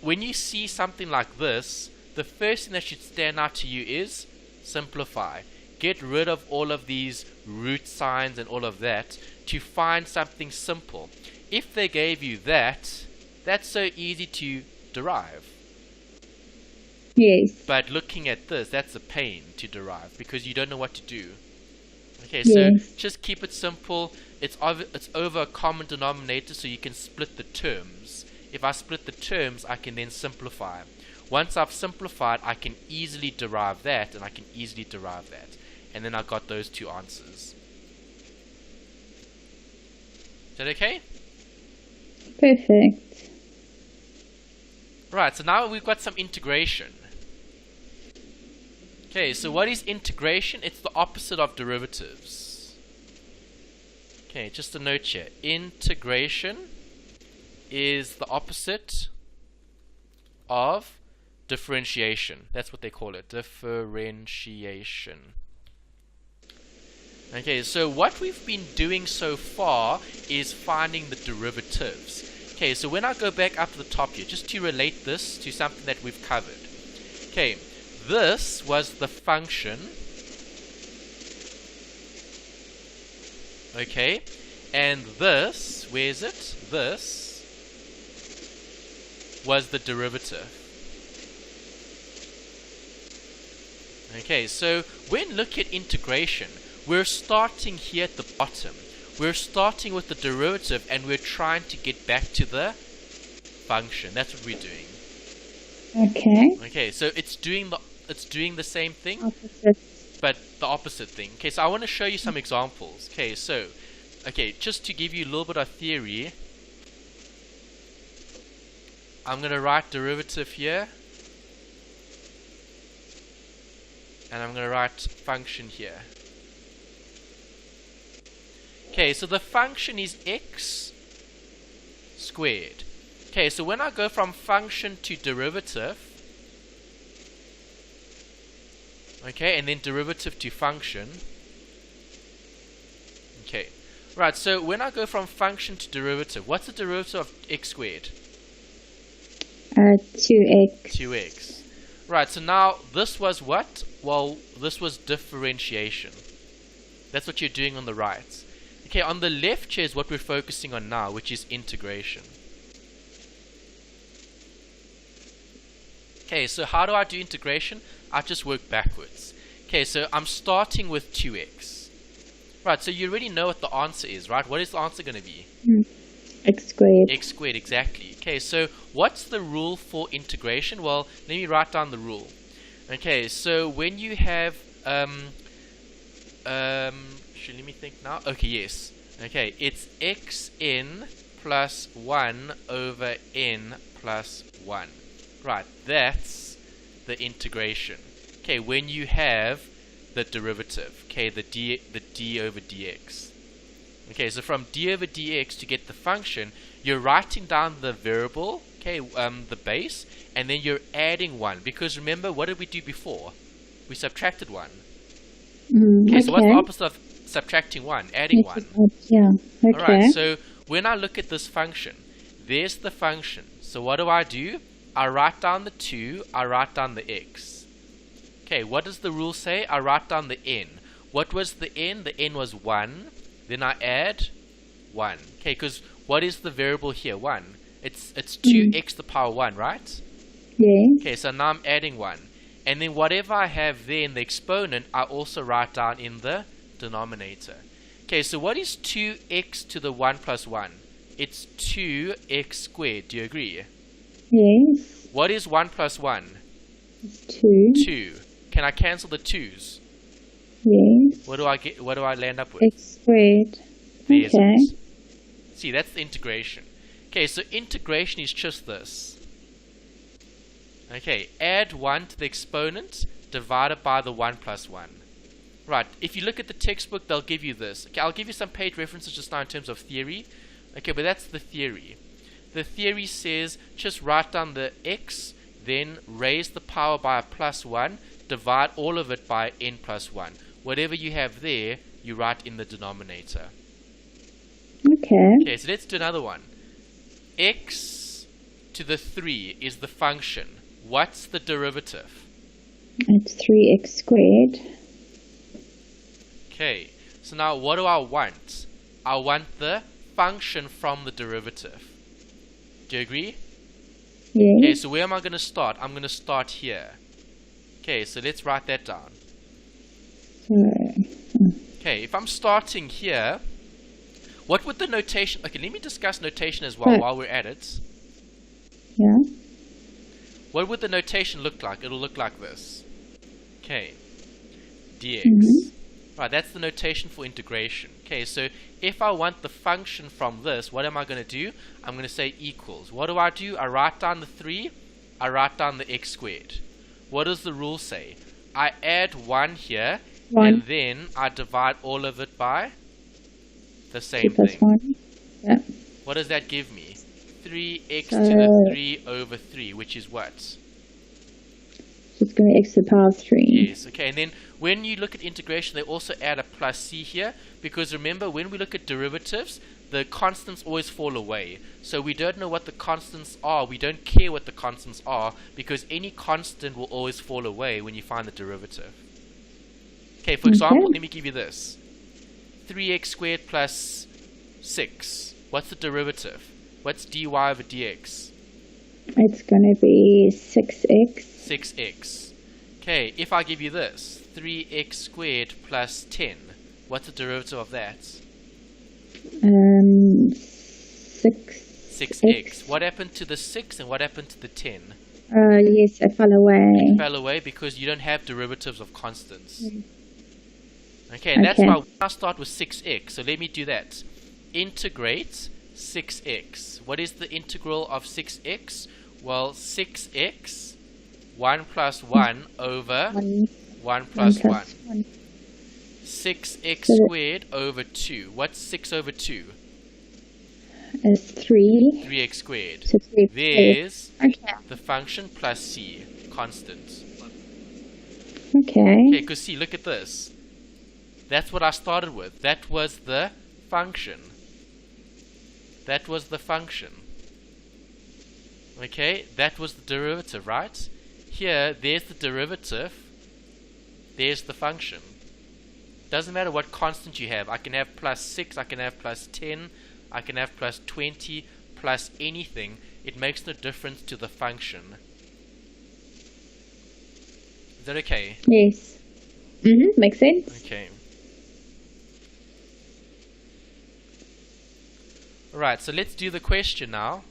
when you see something like this, the first thing that should stand out to you is simplify. get rid of all of these root signs and all of that to find something simple. If they gave you that, that's so easy to derive. Yes. But looking at this, that's a pain to derive because you don't know what to do. Okay, Yes. so just keep it simple. It's over a common denominator, so you can split the terms. If I split the terms, I can then simplify. Once I've simplified, I can easily derive that, and I can easily derive that. And then I got those two answers. Is that okay? Perfect. Right, so now we've got some integration. Okay, so what is integration? It's the opposite of derivatives. Okay, just a note here. Integration is the opposite of differentiation. That's what they call it, differentiation. Okay, so what we've been doing so far is finding the derivatives. Okay, so when I go back up to the top here, just to relate this to something that we've covered. Okay, this was the function. Okay, and this, where is it? This was the derivative. Okay, so when look at integration, we're starting here at the bottom. We're starting with the derivative and we're trying to get back to the function. That's what we're doing. Okay. Okay, so it's doing the same thing, Opposite. but the opposite thing. Okay, so I want to show you some examples. Okay, so just to give you a little bit of theory, I'm going to write derivative here, and I'm going to write function here. Okay, so the function is x squared. Okay, so when I go from function to derivative, okay, and then derivative to function, okay, right, so when I go from function to derivative, what's the derivative of x squared? 2x. 2x. Right, so now this was what? Well, this was differentiation. That's what you're doing on the right. Okay, on the left here is what we're focusing on now, which is integration. Okay, so how do I do integration? I just work backwards. Okay, so I'm starting with 2x. Right, so you already know what the answer is, right? What is the answer going to be? X squared. X squared, exactly. Okay, so what's the rule for integration? Well, let me write down the rule. Okay, so when you have let me think now. Okay, yes. Okay, it's xn plus 1 over n plus 1. Right, that's the integration. Okay, when you have the derivative, okay, the d over dx. Okay, so from d over dx to get the function, you're writing down the variable, okay, the base, and then you're adding 1. Because remember, what did we do before? We subtracted 1. Okay, so what's the opposite of subtracting 1? Adding 1. Yeah, okay. Alright, so when I look at this function, there's the function. So what do? I write down the 2, I write down the x. Okay, what does the rule say? I write down the n. What was the n? The n was 1. Then I add 1. Okay, because what is the variable here? 1. It's 2x to the power 1, right? Yes. Okay, so now I'm adding 1. And then whatever I have there in the exponent, I also write down in the denominator. Okay, so what is 2x to the 1 plus 1? It's 2x squared. Do you agree? Yes. What is 1 plus 1? It's 2. 2. Can I cancel the 2's? Yes. What do I get? What do I land up with? X squared. There's Okay. it. See, that's the integration. Okay, so integration is just this. Okay, add 1 to the exponent divided by the 1 plus 1. Right, if you look at the textbook, they'll give you this. Okay, I'll give you some page references just now in terms of theory. Okay, but that's the theory. The theory says just write down the x, then raise the power by a plus 1, divide all of it by n plus 1. Whatever you have there, you write in the denominator. Okay. Okay, so let's do another one. X to the 3 is the function. What's the derivative? It's 3x squared. Okay, so now what do I want? I want the function from the derivative. Do you agree? Yes. Okay, so where am I going to start? I'm going to start here. Okay, so let's write that down. Okay, if I'm starting here, what would the notation... Okay, let me discuss notation as well while we're at it. Yeah. What would the notation look like? It'll look like this. Okay, dx. Right, that's the notation for integration. Okay, so if I want the function from this, what am I going to do? I'm going to say equals. What do? I write down the 3, I write down the x squared. What does the rule say? I add 1 here, and then I divide all of it by the same thing. 1. Yeah. What does that give me? 3x to the 3 over 3, which is what? It's going to be x to the power of 3. Yes, okay, and then when you look at integration, they also add a plus c here, because remember, when we look at derivatives, the constants always fall away. So we don't know what the constants are. We don't care what the constants are, because any constant will always fall away when you find the derivative. Okay, for example, let me give you this. 3x squared plus 6. What's the derivative? What's dy over dx? It's going to be 6x. 6x. Okay, if I give you this, 3x squared plus 10, what's the derivative of that? 6x. What happened to the 6 and what happened to the 10? Yes, it fell away. It fell away because you don't have derivatives of constants. Okay, and that's why I start with 6x. So let me do that. Integrate 6x. What is the integral of 6x? Well, 6x, 1 plus 1 over 1 plus 1. 6x squared over 2. What's 6 over 2? It's 3. 3x squared. So 3 There's the function plus c, constant. Okay. Okay, because see, look at this. That's what I started with. That was the function. That was the function. Okay, that was the derivative, right? Here, there's the derivative. There's the function. Doesn't matter what constant you have. I can have plus 6, I can have plus 10, I can have plus 20, plus anything. It makes no difference to the function. Is that okay? Yes. Makes sense. Okay. Alright, so let's do the question now.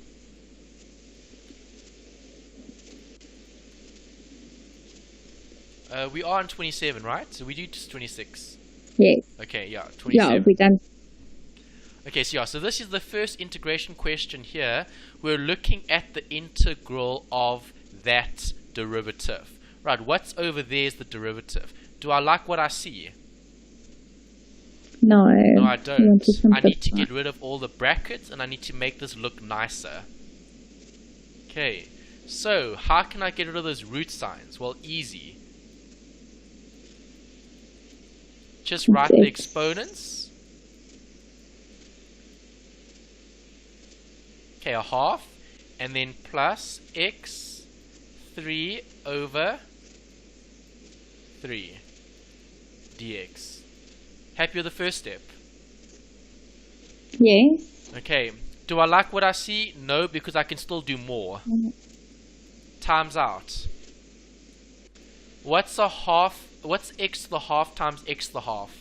We are on 27, right? So we do just 26. Yes. Okay, yeah, 27. Yeah, we're done. Okay, so yeah, so this is the first integration question here. We're looking at the integral of that derivative. Right, what's over there is the derivative. Do I like what I see? No. No, I don't. I need to get rid of all the brackets and I need to make this look nicer. Okay, so how can I get rid of those root signs? Well, easy. Just write the exponents. Okay, a half, and then plus x 3 over 3 dx. Happy with the first step? Yes. Okay, do I like what I see? No, because I can still do more. Times out. What's a half? What's x to the half times x to the half?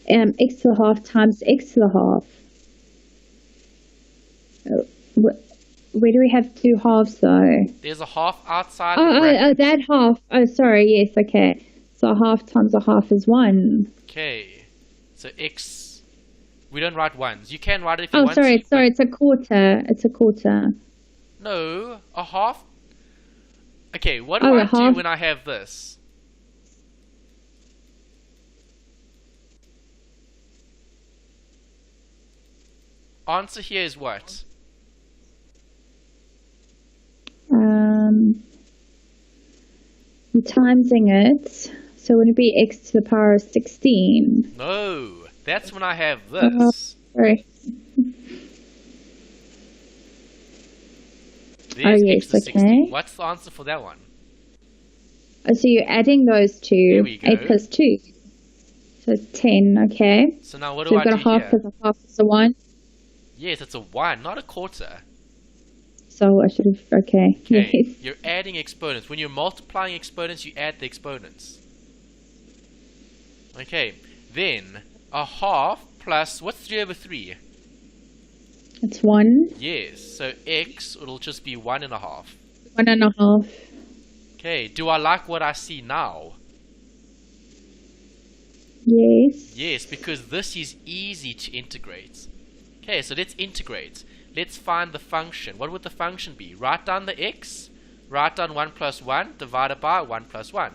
X to the half times x to the half. Where do we have two halves though? There's a half outside the bracket. Oh, that half. Oh, sorry. Yes, okay. So a half times a half is 1. Okay. So x. We don't write ones. You can write it if you want to. Oh, sorry. It's a quarter. It's a quarter. No, a half. Okay, what do I do when I have this? Answer here is what? You're timesing it, so would it be x to the power of 16? No, that's when I have this. Sorry. There's yes, x to 16. What's the answer for that one? Oh, so you're adding those There two. we go. 8 plus 2. So it's 10, okay. So now what So do we've I got do a half here? because a half is a 1. Yes, it's a 1, not a quarter. So I should have, okay. Okay, Yes. you're adding exponents. When you're multiplying exponents, you add the exponents. Okay, then a half plus, what's 3 over 3? It's 1. Yes, so x, it'll just be 1 and a half. 1.5. Okay, do I like what I see now? Yes. Yes, because this is easy to integrate. Okay, so let's integrate. Let's find the function. What would the function be? Write down the x, write down 1 plus 1, divided by 1 plus 1.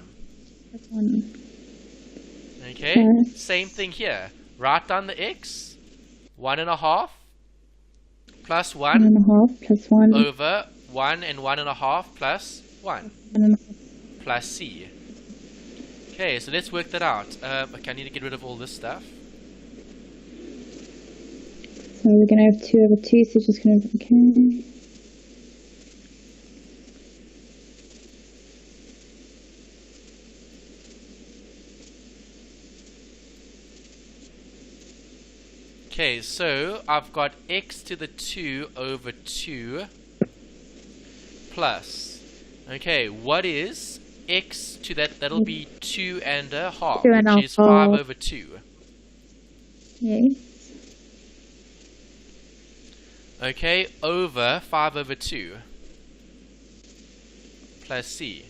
That's 1. Okay, Plus. same thing here. Write down the x, 1.5 plus 1 1.5 plus 1. over 1 and 1.5 plus 1 1.5. plus c. Okay, so let's work that out. Okay, I need to get rid of all this stuff. So we're going to have 2 over 2, so it's just going to, okay. Okay, so I've got x to the 2 over 2 plus. Okay, what is x to that? That'll be 2.5, 2.5. which is 5 over 2. Yes. Okay, over 5 over 2 plus c.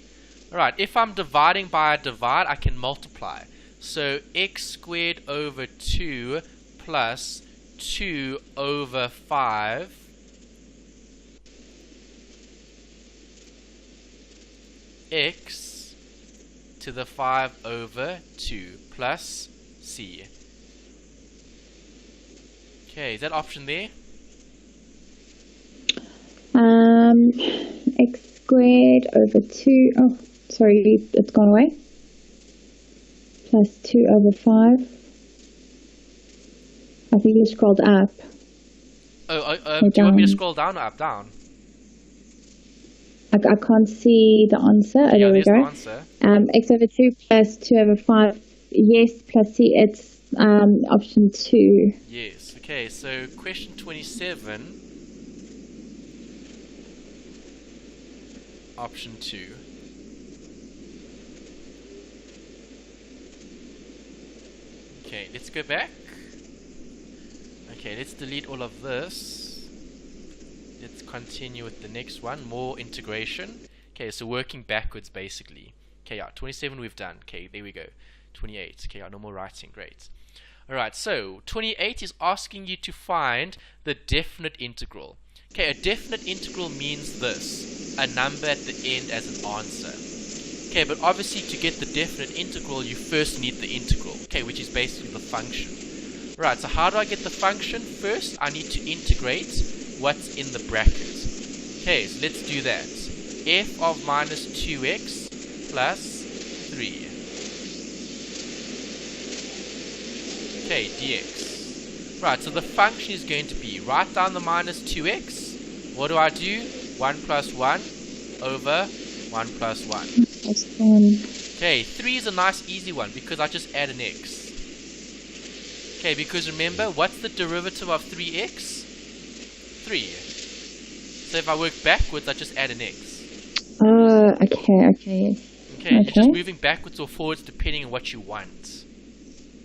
Alright, if I'm dividing by a divide, I can multiply. So x squared over 2 plus 2 over 5 x to the 5 over 2 plus c. Okay, is that option there? X squared over 2, oh, sorry, it's gone away. Plus 2 over 5. I think you scrolled up. Do you want me to scroll down or up down? I can't see the answer. Oh, there we there's go. the answer. X over 2 plus 2 over 5. Yes, plus C. It's option 2. Yes. Okay, so question 27. Option 2. Okay, let's go back. Okay, let's delete all of this. Let's continue with the next one. More integration. Okay, so working backwards basically. Okay, yeah, 27 we've done. Okay, there we go. 28. Okay, no more writing. Great. Alright, so 28 is asking you to find the definite integral. Okay, a definite integral means this, a number at the end as an answer. Okay, but obviously to get the definite integral, you first need the integral, okay, which is basically the function. Right, so how do I get the function? First, I need to integrate what's in the bracket. Okay, so let's do that. F of minus 2x plus 3. Okay, dx. Right, so the function is going to be, write down the minus 2x. What do I do? 1 plus 1 over 1 plus 1. Okay, 3 is a nice easy one because I just add an x. Okay, because remember, what's the derivative of 3x? 3. So if I work backwards, I just add an x. Okay, yes. Okay, you're just moving backwards or forwards depending on what you want.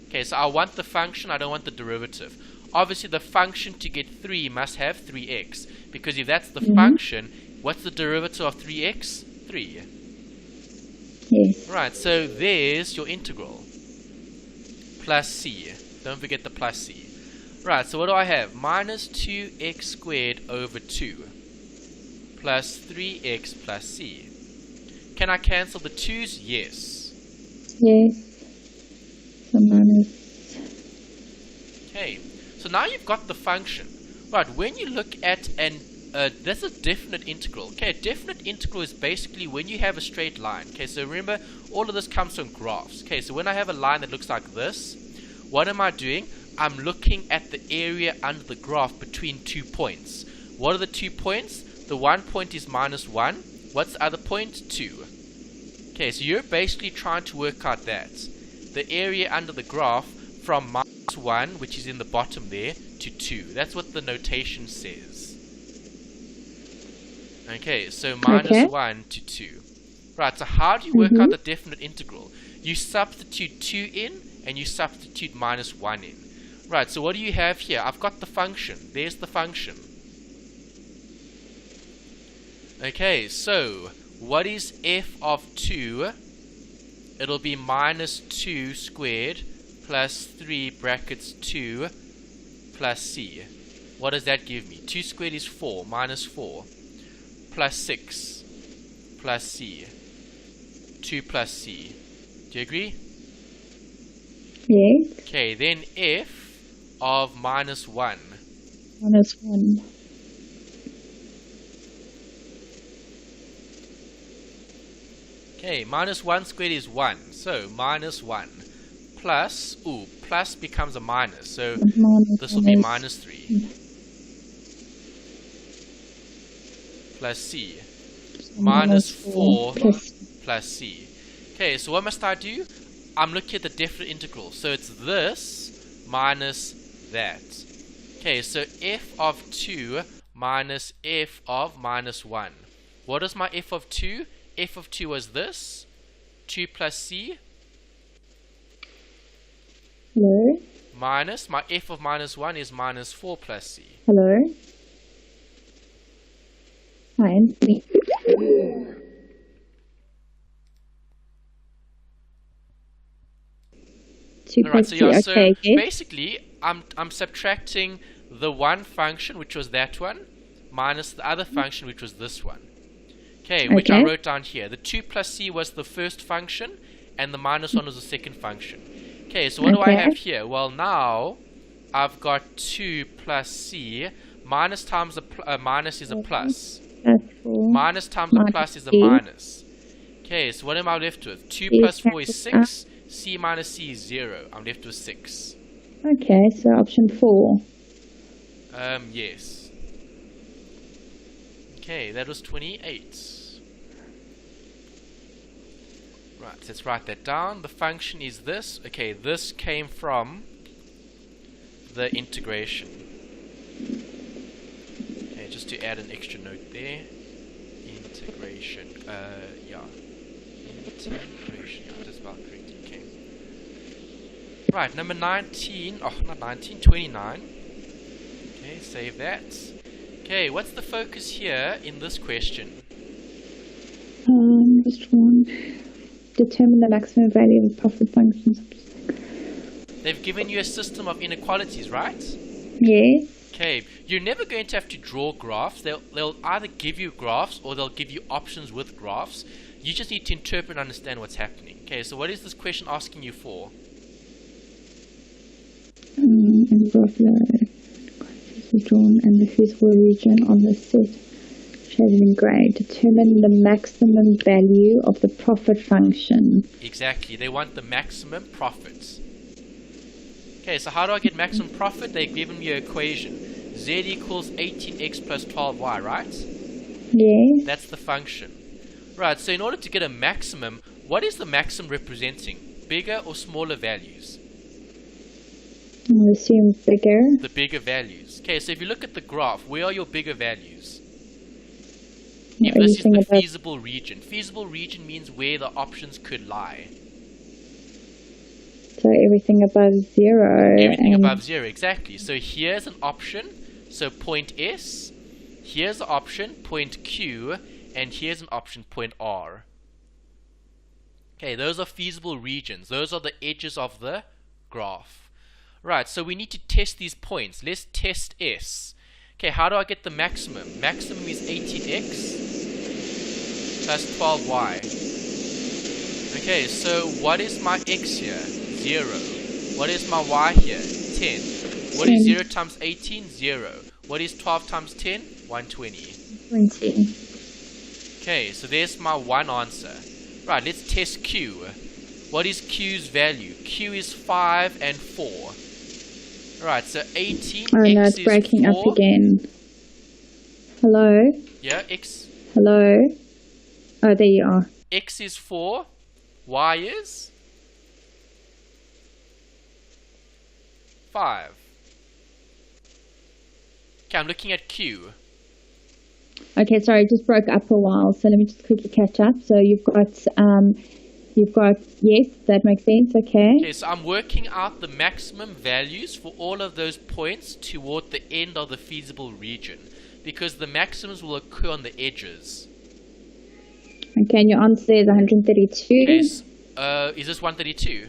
Okay, so I want the function, I don't want the derivative. Obviously, the function to get 3 must have 3x. Because if that's the function, what's the derivative of 3x? 3. Yes. Right, so there's your integral. Plus c. Don't forget the plus c. Right, so what do I have? Minus 2x squared over 2 plus 3x plus c. Can I cancel the 2's? Yes. Yes. So minus. Okay, so now you've got the function. Right, when you look at that's a definite integral. Okay, a definite integral is basically when you have a straight line. Okay, so remember, all of this comes from graphs. Okay, so when I have a line that looks like this, what am I doing? I'm looking at the area under the graph between 2 points. What are the 2 points? The one point is minus 1. What's the other point? 2. Okay, so you're basically trying to work out that. The area under the graph from -1, which is in the bottom there, to 2. That's what the notation says. Okay, so -1 to 2. Right, so how do you work out the definite integral? You substitute 2 in, and you substitute -1 in. Right, so what do you have here? I've got the function. There's the function. Okay, so what is f of 2? It'll be -2 squared plus 3 brackets 2 plus c. What does that give me? 2 squared is 4, -4, plus 6 plus c, 2 plus c. Do you agree? Yes. Okay, then f of -1. -1. Okay, -1 squared is 1. So, -1 plus, plus becomes a minus. So, this will be -3. Plus c. -4 plus c. Okay, so what must I do? I'm looking at the definite integral. So, it's this minus that. Okay, so f of 2 minus f of -1. What is my f of 2? F of 2 was this, 2 plus c. Hello? Minus, my f of -1 is -4 plus c. Hello? Hi, Anthony. Alright, so yeah, okay. Basically, I'm subtracting the one function, which was that one, minus the other function, which was this one. Okay, which I wrote down here. The 2 plus c was the first function, and the -1 was the second function. Okay, so what do I have here? Well, now I've got 2 plus c. Minus times a minus is a plus. Minus times a plus is a minus. Okay, so what am I left with? 2 plus 4 is 6. C minus c is 0. I'm left with 6. Okay, so option 4. Yes. Okay, that was 28. Right, let's write that down. The function is this. Okay, this came from the integration. Okay, just to add an extra note there. Integration. Yeah. Integration. That's about correct. Okay. Right, number 19. Oh, not 19. 29. Okay, save that. Okay, what's the focus here in this question? Just one. Determine the maximum value of the profit functions. They've given you a system of inequalities, right? Yes. Okay, you're never going to have to draw graphs. They'll either give you graphs or they'll give you options with graphs. You just need to interpret and understand what's happening. Okay, so what is this question asking you for? In the graph is drawn and the feasible region on the set shaded in grey. Determine the maximum value of the profit function. Exactly, they want the maximum profits. Okay, so how do I get maximum profit? They've given me an equation. Z equals 18x plus 12y, right? Yes. That's the function. Right, so in order to get a maximum, what is the maximum representing? Bigger or smaller values? I assume bigger. The bigger values. Okay, so if you look at the graph, where are your bigger values? If this is the feasible region. Feasible region means where the options could lie. So everything above 0. Everything above 0, exactly. So here's an option, so point S. Here's the option, point Q. And here's an option, point R. Okay, those are feasible regions. Those are the edges of the graph. Right, so we need to test these points. Let's test S. Okay, how do I get the maximum? Maximum is 18x plus 12y. Okay, so what is my x here? 0. What is my y here? 10. What is 0 times 18? 0. What is 12 times 10? 120. 20. Okay, so there's my one answer. Right, let's test Q. What is Q's value? Q is 5 and 4. Right, so 18 Oh x no, it's is breaking 4. up again. Hello? Yeah, x. Hello? Oh, there you are. X is 4. Y is 5. Okay, I'm looking at Q. Okay, sorry, it just broke up a while, so let me just quickly catch up. So you've got yes, that makes sense, okay. Okay, so I'm working out the maximum values for all of those points toward the end of the feasible region, because the maximums will occur on the edges. Okay, and your answer is 132. Yes. Is this 132?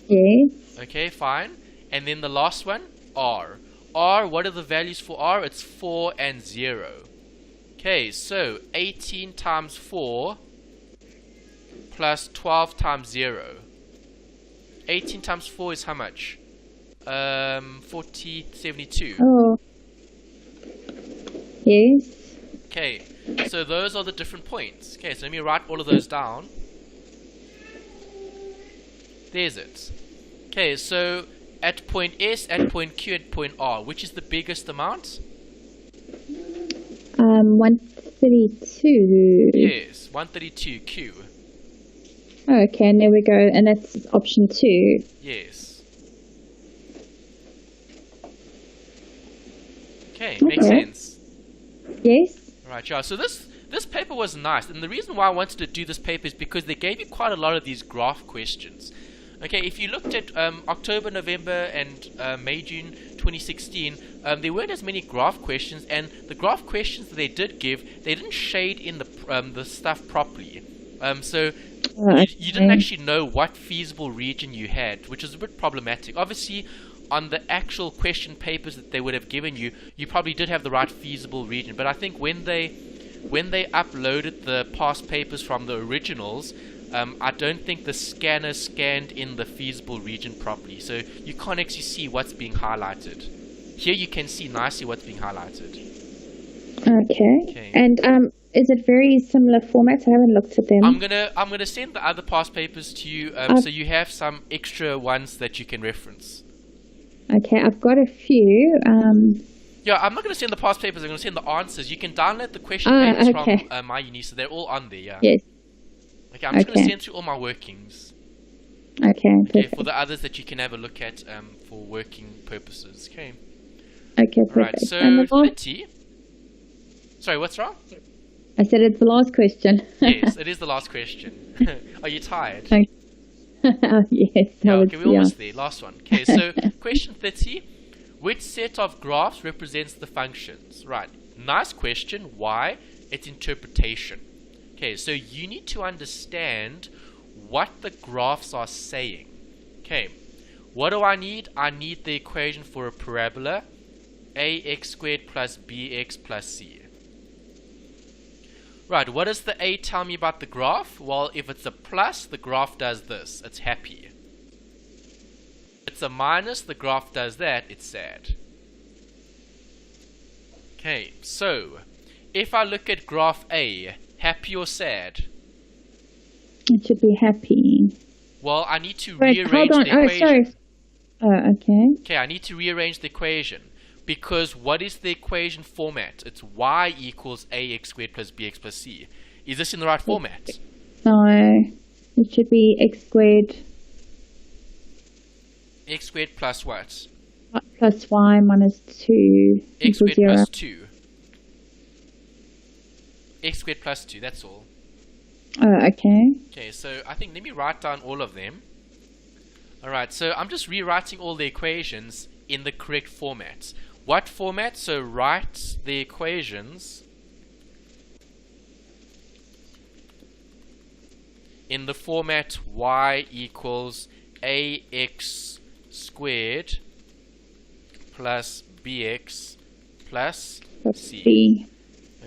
Yes. Okay, fine. And then the last one, R. R, what are the values for R? It's 4 and 0. Okay, so 18 times 4 plus 12 times 0. 18 times 4 is how much? 72. Oh. Yes. Okay, so those are the different points. Okay, so let me write all of those down. There's it. Okay, so at point S, at point Q, at point R, which is the biggest amount? 132. Yes, 132 Q. Oh, okay, and there we go, and that's option 2. Yes. Okay, makes sense. Yes. Right, yeah. So this paper was nice, and the reason why I wanted to do this paper is because they gave you quite a lot of these graph questions. Okay, if you looked at October, November, and May, June 2016, there weren't as many graph questions, and the graph questions that they did give, they didn't shade in the stuff properly. So you didn't actually know what feasible region you had, which is a bit problematic. Obviously, on the actual question papers that they would have given you, you probably did have the right feasible region. But I think when they uploaded the past papers from the originals, I don't think the scanner scanned in the feasible region properly, so you can't actually see what's being highlighted. Here you can see nicely what's being highlighted. Okay. And is it very similar formats? I haven't looked at them. I'm gonna send the other past papers to you, so you have some extra ones that you can reference. Okay, I've got a few. Yeah, I'm not going to send the past papers, I'm going to send the answers. You can download the question papers from MAYJUNE, so they're all on there, yeah. Yes. Okay, I'm just going to send through all my workings. Okay, for the others that you can have a look at for working purposes. Okay. Okay, perfect. Right, so 30. Sorry, what's wrong? I said it's the last question. Yes, it is the last question. Are you tired? Yes. Yeah, okay, we're almost there. Last one. Okay, so question 30. Which set of graphs represents the functions? Right. Nice question. Why? It's interpretation. Okay, so you need to understand what the graphs are saying. Okay, what do I need? I need the equation for a parabola, ax squared plus bx plus c. Right, what does the A tell me about the graph? Well, if it's a plus, the graph does this. It's happy. If it's a minus, the graph does that. It's sad. Okay, so if I look at graph A, happy or sad? It should be happy. Well, I need to rearrange the equation. Oh, sorry. Oh, okay. Okay, I need to rearrange the equation. Because what is the equation format? It's y equals ax squared plus bx plus c. Is this in the right format? No, it should be x squared. X squared plus what? Plus y minus 2 X squared 0. plus 2. X squared plus 2, that's all. Oh, okay. Okay, so I think let me write down all of them. Alright, so I'm just rewriting all the equations in the correct formats. What format? So write the equations in the format y equals ax squared plus bx plus c.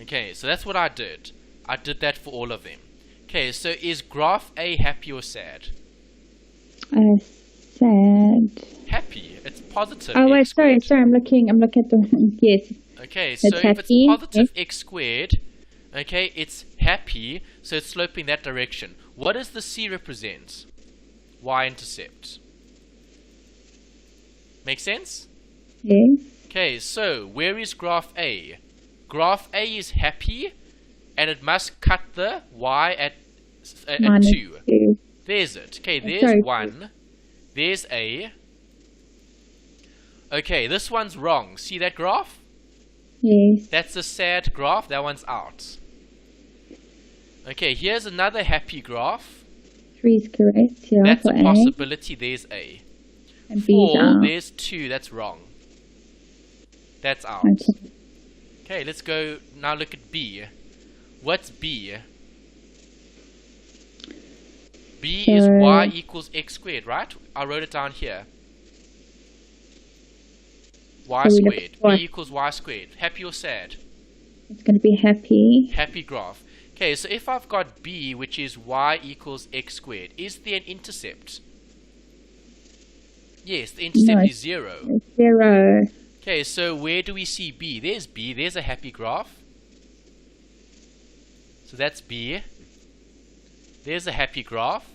Okay, so that's what I did. I did that for all of them. Okay, so is graph A happy or sad? Sad. Happy. It's positive. Oh wait, x sorry. squared. I'm looking at the yes. Okay, so if happy. it's positive Yes. x squared, okay, it's happy, so it's sloping that direction. What does the c represent? Y-intercept. Make sense? Yes. Okay, so where is graph A? Graph A is happy, and it must cut the y at Minus 2. There's it. Okay, there's Sorry. 1. There's A. Okay, this one's wrong. See that graph? Yes. That's a sad graph. That one's out. Okay, here's another happy graph. 3 is correct. Yeah, That's for a A. possibility. There's A. And B is 4, out. there's 2. That's wrong. That's out. Okay. Okay, let's go now look at B. What's B? B is So- y equals x squared, right? I wrote it down here. Y So we look squared. at what? B equals y squared. Happy or sad? It's going to be happy. Happy graph. Okay, so if I've got B, which is y equals x squared, is there an intercept? Yes, the intercept No, is 0. It's 0. Okay, so where do we see B? There's B. There's a happy graph. So that's B. There's a happy graph.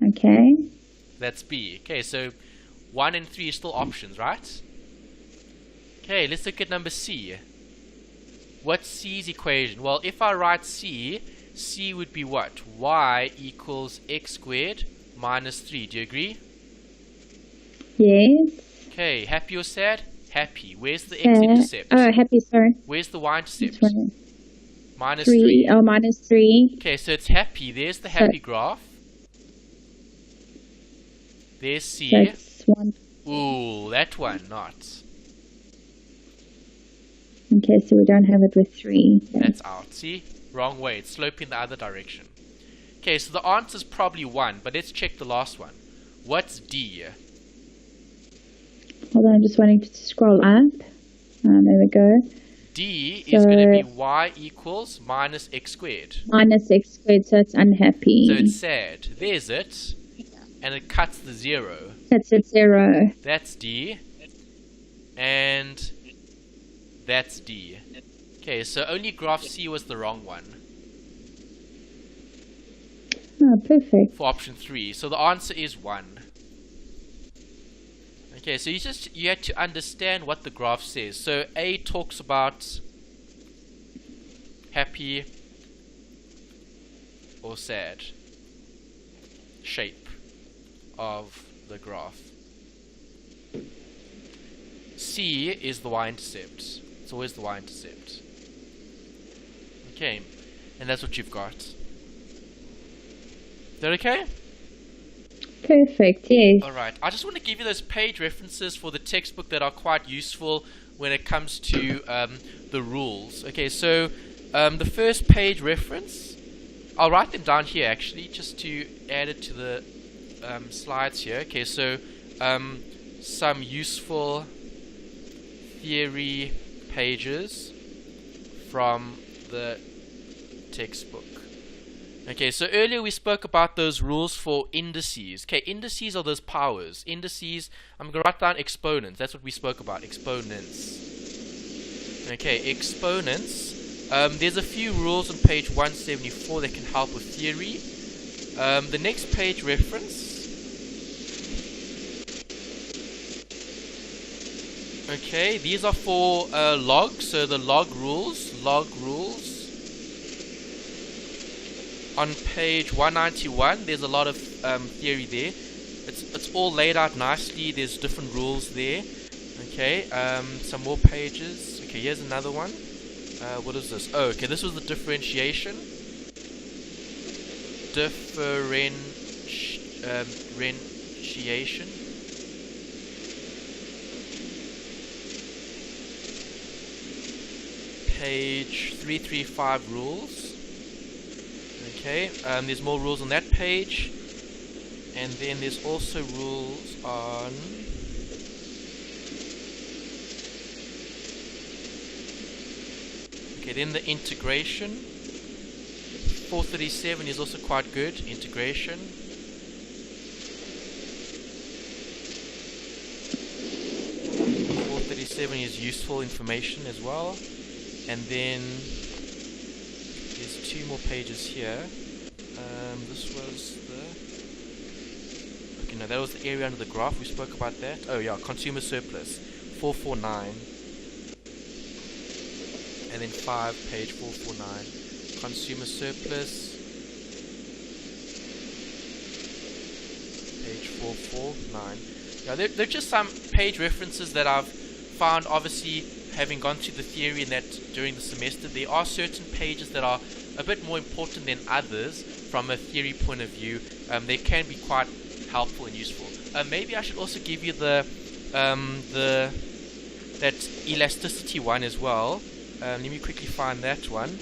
Okay. That's B. Okay, so 1 and 3 are still options, right? Okay, let's look at number C. What's C's equation? Well, if I write C, C would be what? Y equals x squared minus 3. Do you agree? Yes. Okay, happy or sad? Happy. Where's the x Sad. intercept? Oh, happy, sorry. Where's the y intercept? That's right. Minus 3. 3. Oh, minus 3. Okay, so it's happy. There's the happy graph. There's C. That's 1. Ooh, that one, not. Okay, so we don't have it with 3. That's out. See? Wrong way. It's sloping the other direction. Okay, so the answer's probably 1, but let's check the last one. What's D? Hold on, I'm just wanting to scroll up. There we go. D is going to be y equals minus x squared. Minus x squared, so it's unhappy. So it's sad. There's it. And it cuts the 0. That's at 0. That's D. And that's D. Okay, so only graph C was the wrong one Oh, perfect. for option 3. So the answer is 1. Okay, so you had to understand what the graph says. So A talks about happy or sad shape of the graph. C is the y-intercept. It's always the y-intercept. Okay, and that's what you've got. Is that okay? Perfect, yes. Alright, I just want to give you those page references for the textbook that are quite useful when it comes to the rules. Okay, so the first page reference, I'll write them down here actually, just to add it to the slides here. Okay, so some useful theory pages from the textbook. Okay, so earlier we spoke about those rules for indices. Okay, indices are those powers. Indices, I'm going to write down exponents. That's what we spoke about, exponents. Okay, exponents. There's a few rules on page 174 that can help with theory. The next page reference. Okay, these are for logs, so the log rules. On page 191, there's a lot of theory there. It's all laid out nicely. There's different rules there. Okay, some more pages. Okay, here's another one. What is this? Oh, okay, this was the differentiation. Differentiation. Page 335 rules. Okay, there's more rules on that page, and then there's also rules on then the integration. 437 is also quite good, integration. Is useful information as well, and then there's 2 more pages here. This was the that was the area under the graph. We spoke about that. Oh yeah, consumer surplus 449, and then 5, page 449, consumer surplus. 449. Yeah, they're just some page references that I've found, obviously, having gone through the theory and that during the semester. There are certain pages that are a bit more important than others from a theory point of view. They can be quite helpful and useful. Maybe I should also give you that elasticity one as well. Let me quickly find that one.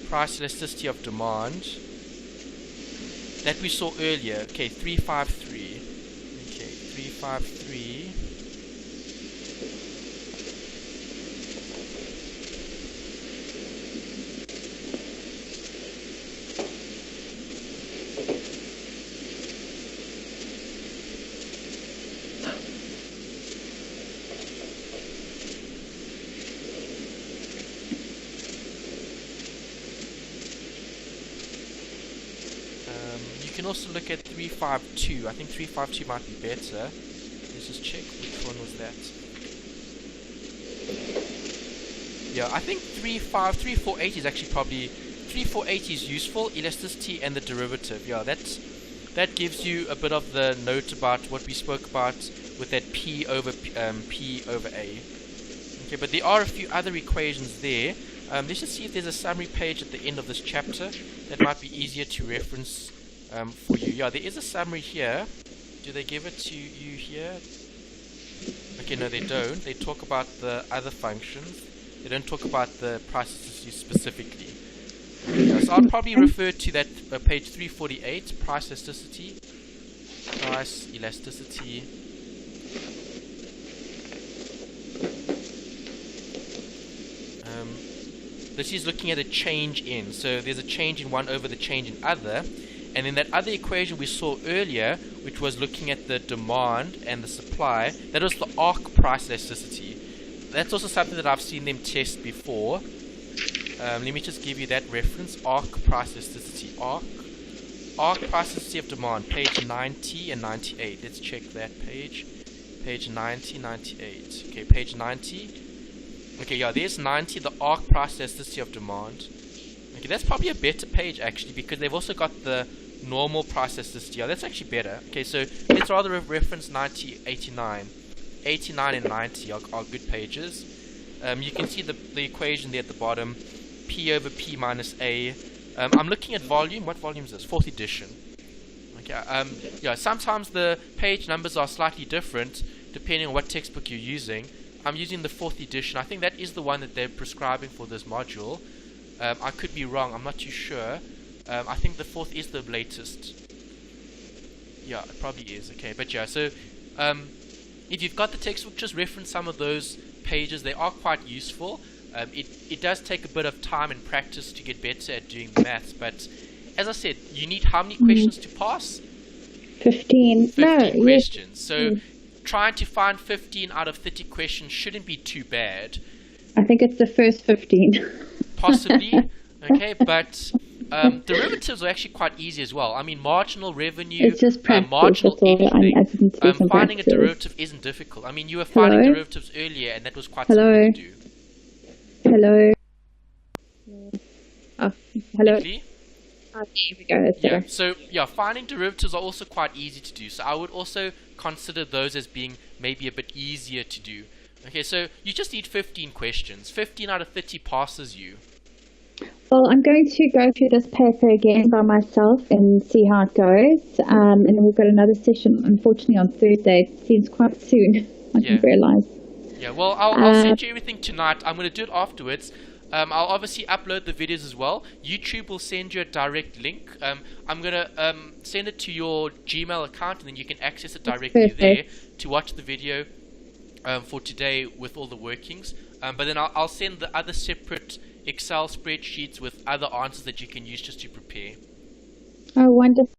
Price elasticity of demand that we saw earlier. Okay, 353. Okay, 353. You can also look at 352. I think 352 might be better. Let's just check which one was that. Yeah, I think 3480 is actually probably 3480 is useful. Elasticity and the derivative. Yeah, that gives you a bit of the note about what we spoke about with that P over A. Okay, but there are a few other equations there. Let's just see if there's a summary page at the end of this chapter that might be easier to reference for you. Yeah, there is a summary here. Do they give it to you here? Okay, no, they don't. They talk about the other functions. They don't talk about the price elasticity specifically. Yeah, so I'll probably refer to that page 348, price elasticity. Price elasticity. This is looking at a change in. So there's a change in one over the change in other. And then that other equation we saw earlier, which was looking at the demand and the supply, that was the arc price elasticity. That's also something that I've seen them test before. Let me just give you that reference. Arc price elasticity. Arc price elasticity of demand, page 90 and 98. Let's check that page. Page 90, 98. Okay, page 90. Okay, yeah, there's 90, the arc price elasticity of demand. Okay, that's probably a better page actually, because they've also got the normal price elasticity. Yeah, that's actually better. Okay, so let's rather reference 90, 89. 89 and 90 are good pages. You can see the equation there at the bottom. P over P minus A. I'm looking at volume. What volume is this? 4th edition. Okay, yeah, sometimes the page numbers are slightly different depending on what textbook you're using. I'm using the 4th edition. I think that is the one that they're prescribing for this module. I could be wrong. I'm not too sure. I think the 4th is the latest. Yeah, it probably is. Okay, but yeah, so if you've got the textbook, just reference some of those pages. They are quite useful. It does take a bit of time and practice to get better at doing the maths, but as I said, you need how many questions to pass? 15. 15 questions. So trying to find 15 out of 30 questions shouldn't be too bad. I think it's the first 15. Possibly. Okay, but derivatives are actually quite easy as well. I mean, marginal revenue, it's just practice, marginal anything, finding practice. A derivative isn't difficult. I mean, you were finding derivatives earlier, and that was quite simple to do. Hello. Oh, hello. Quickly? Oh, here we go. Yeah. So yeah, finding derivatives are also quite easy to do. So I would also consider those as being maybe a bit easier to do. Okay, so you just need 15 questions. 15 out of 30 passes you. Well, I'm going to go through this paper again by myself and see how it goes. And then we've got another session, unfortunately, on Thursday. It seems quite soon, I didn't realise. Yeah, well, I'll send you everything tonight. I'm going to do it afterwards. I'll obviously upload the videos as well. YouTube will send you a direct link. I'm going to send it to your Gmail account, and then you can access it directly there to watch the video for today with all the workings. But then I'll send the other separate Excel spreadsheets with other answers that you can use just to prepare. Oh, wonderful.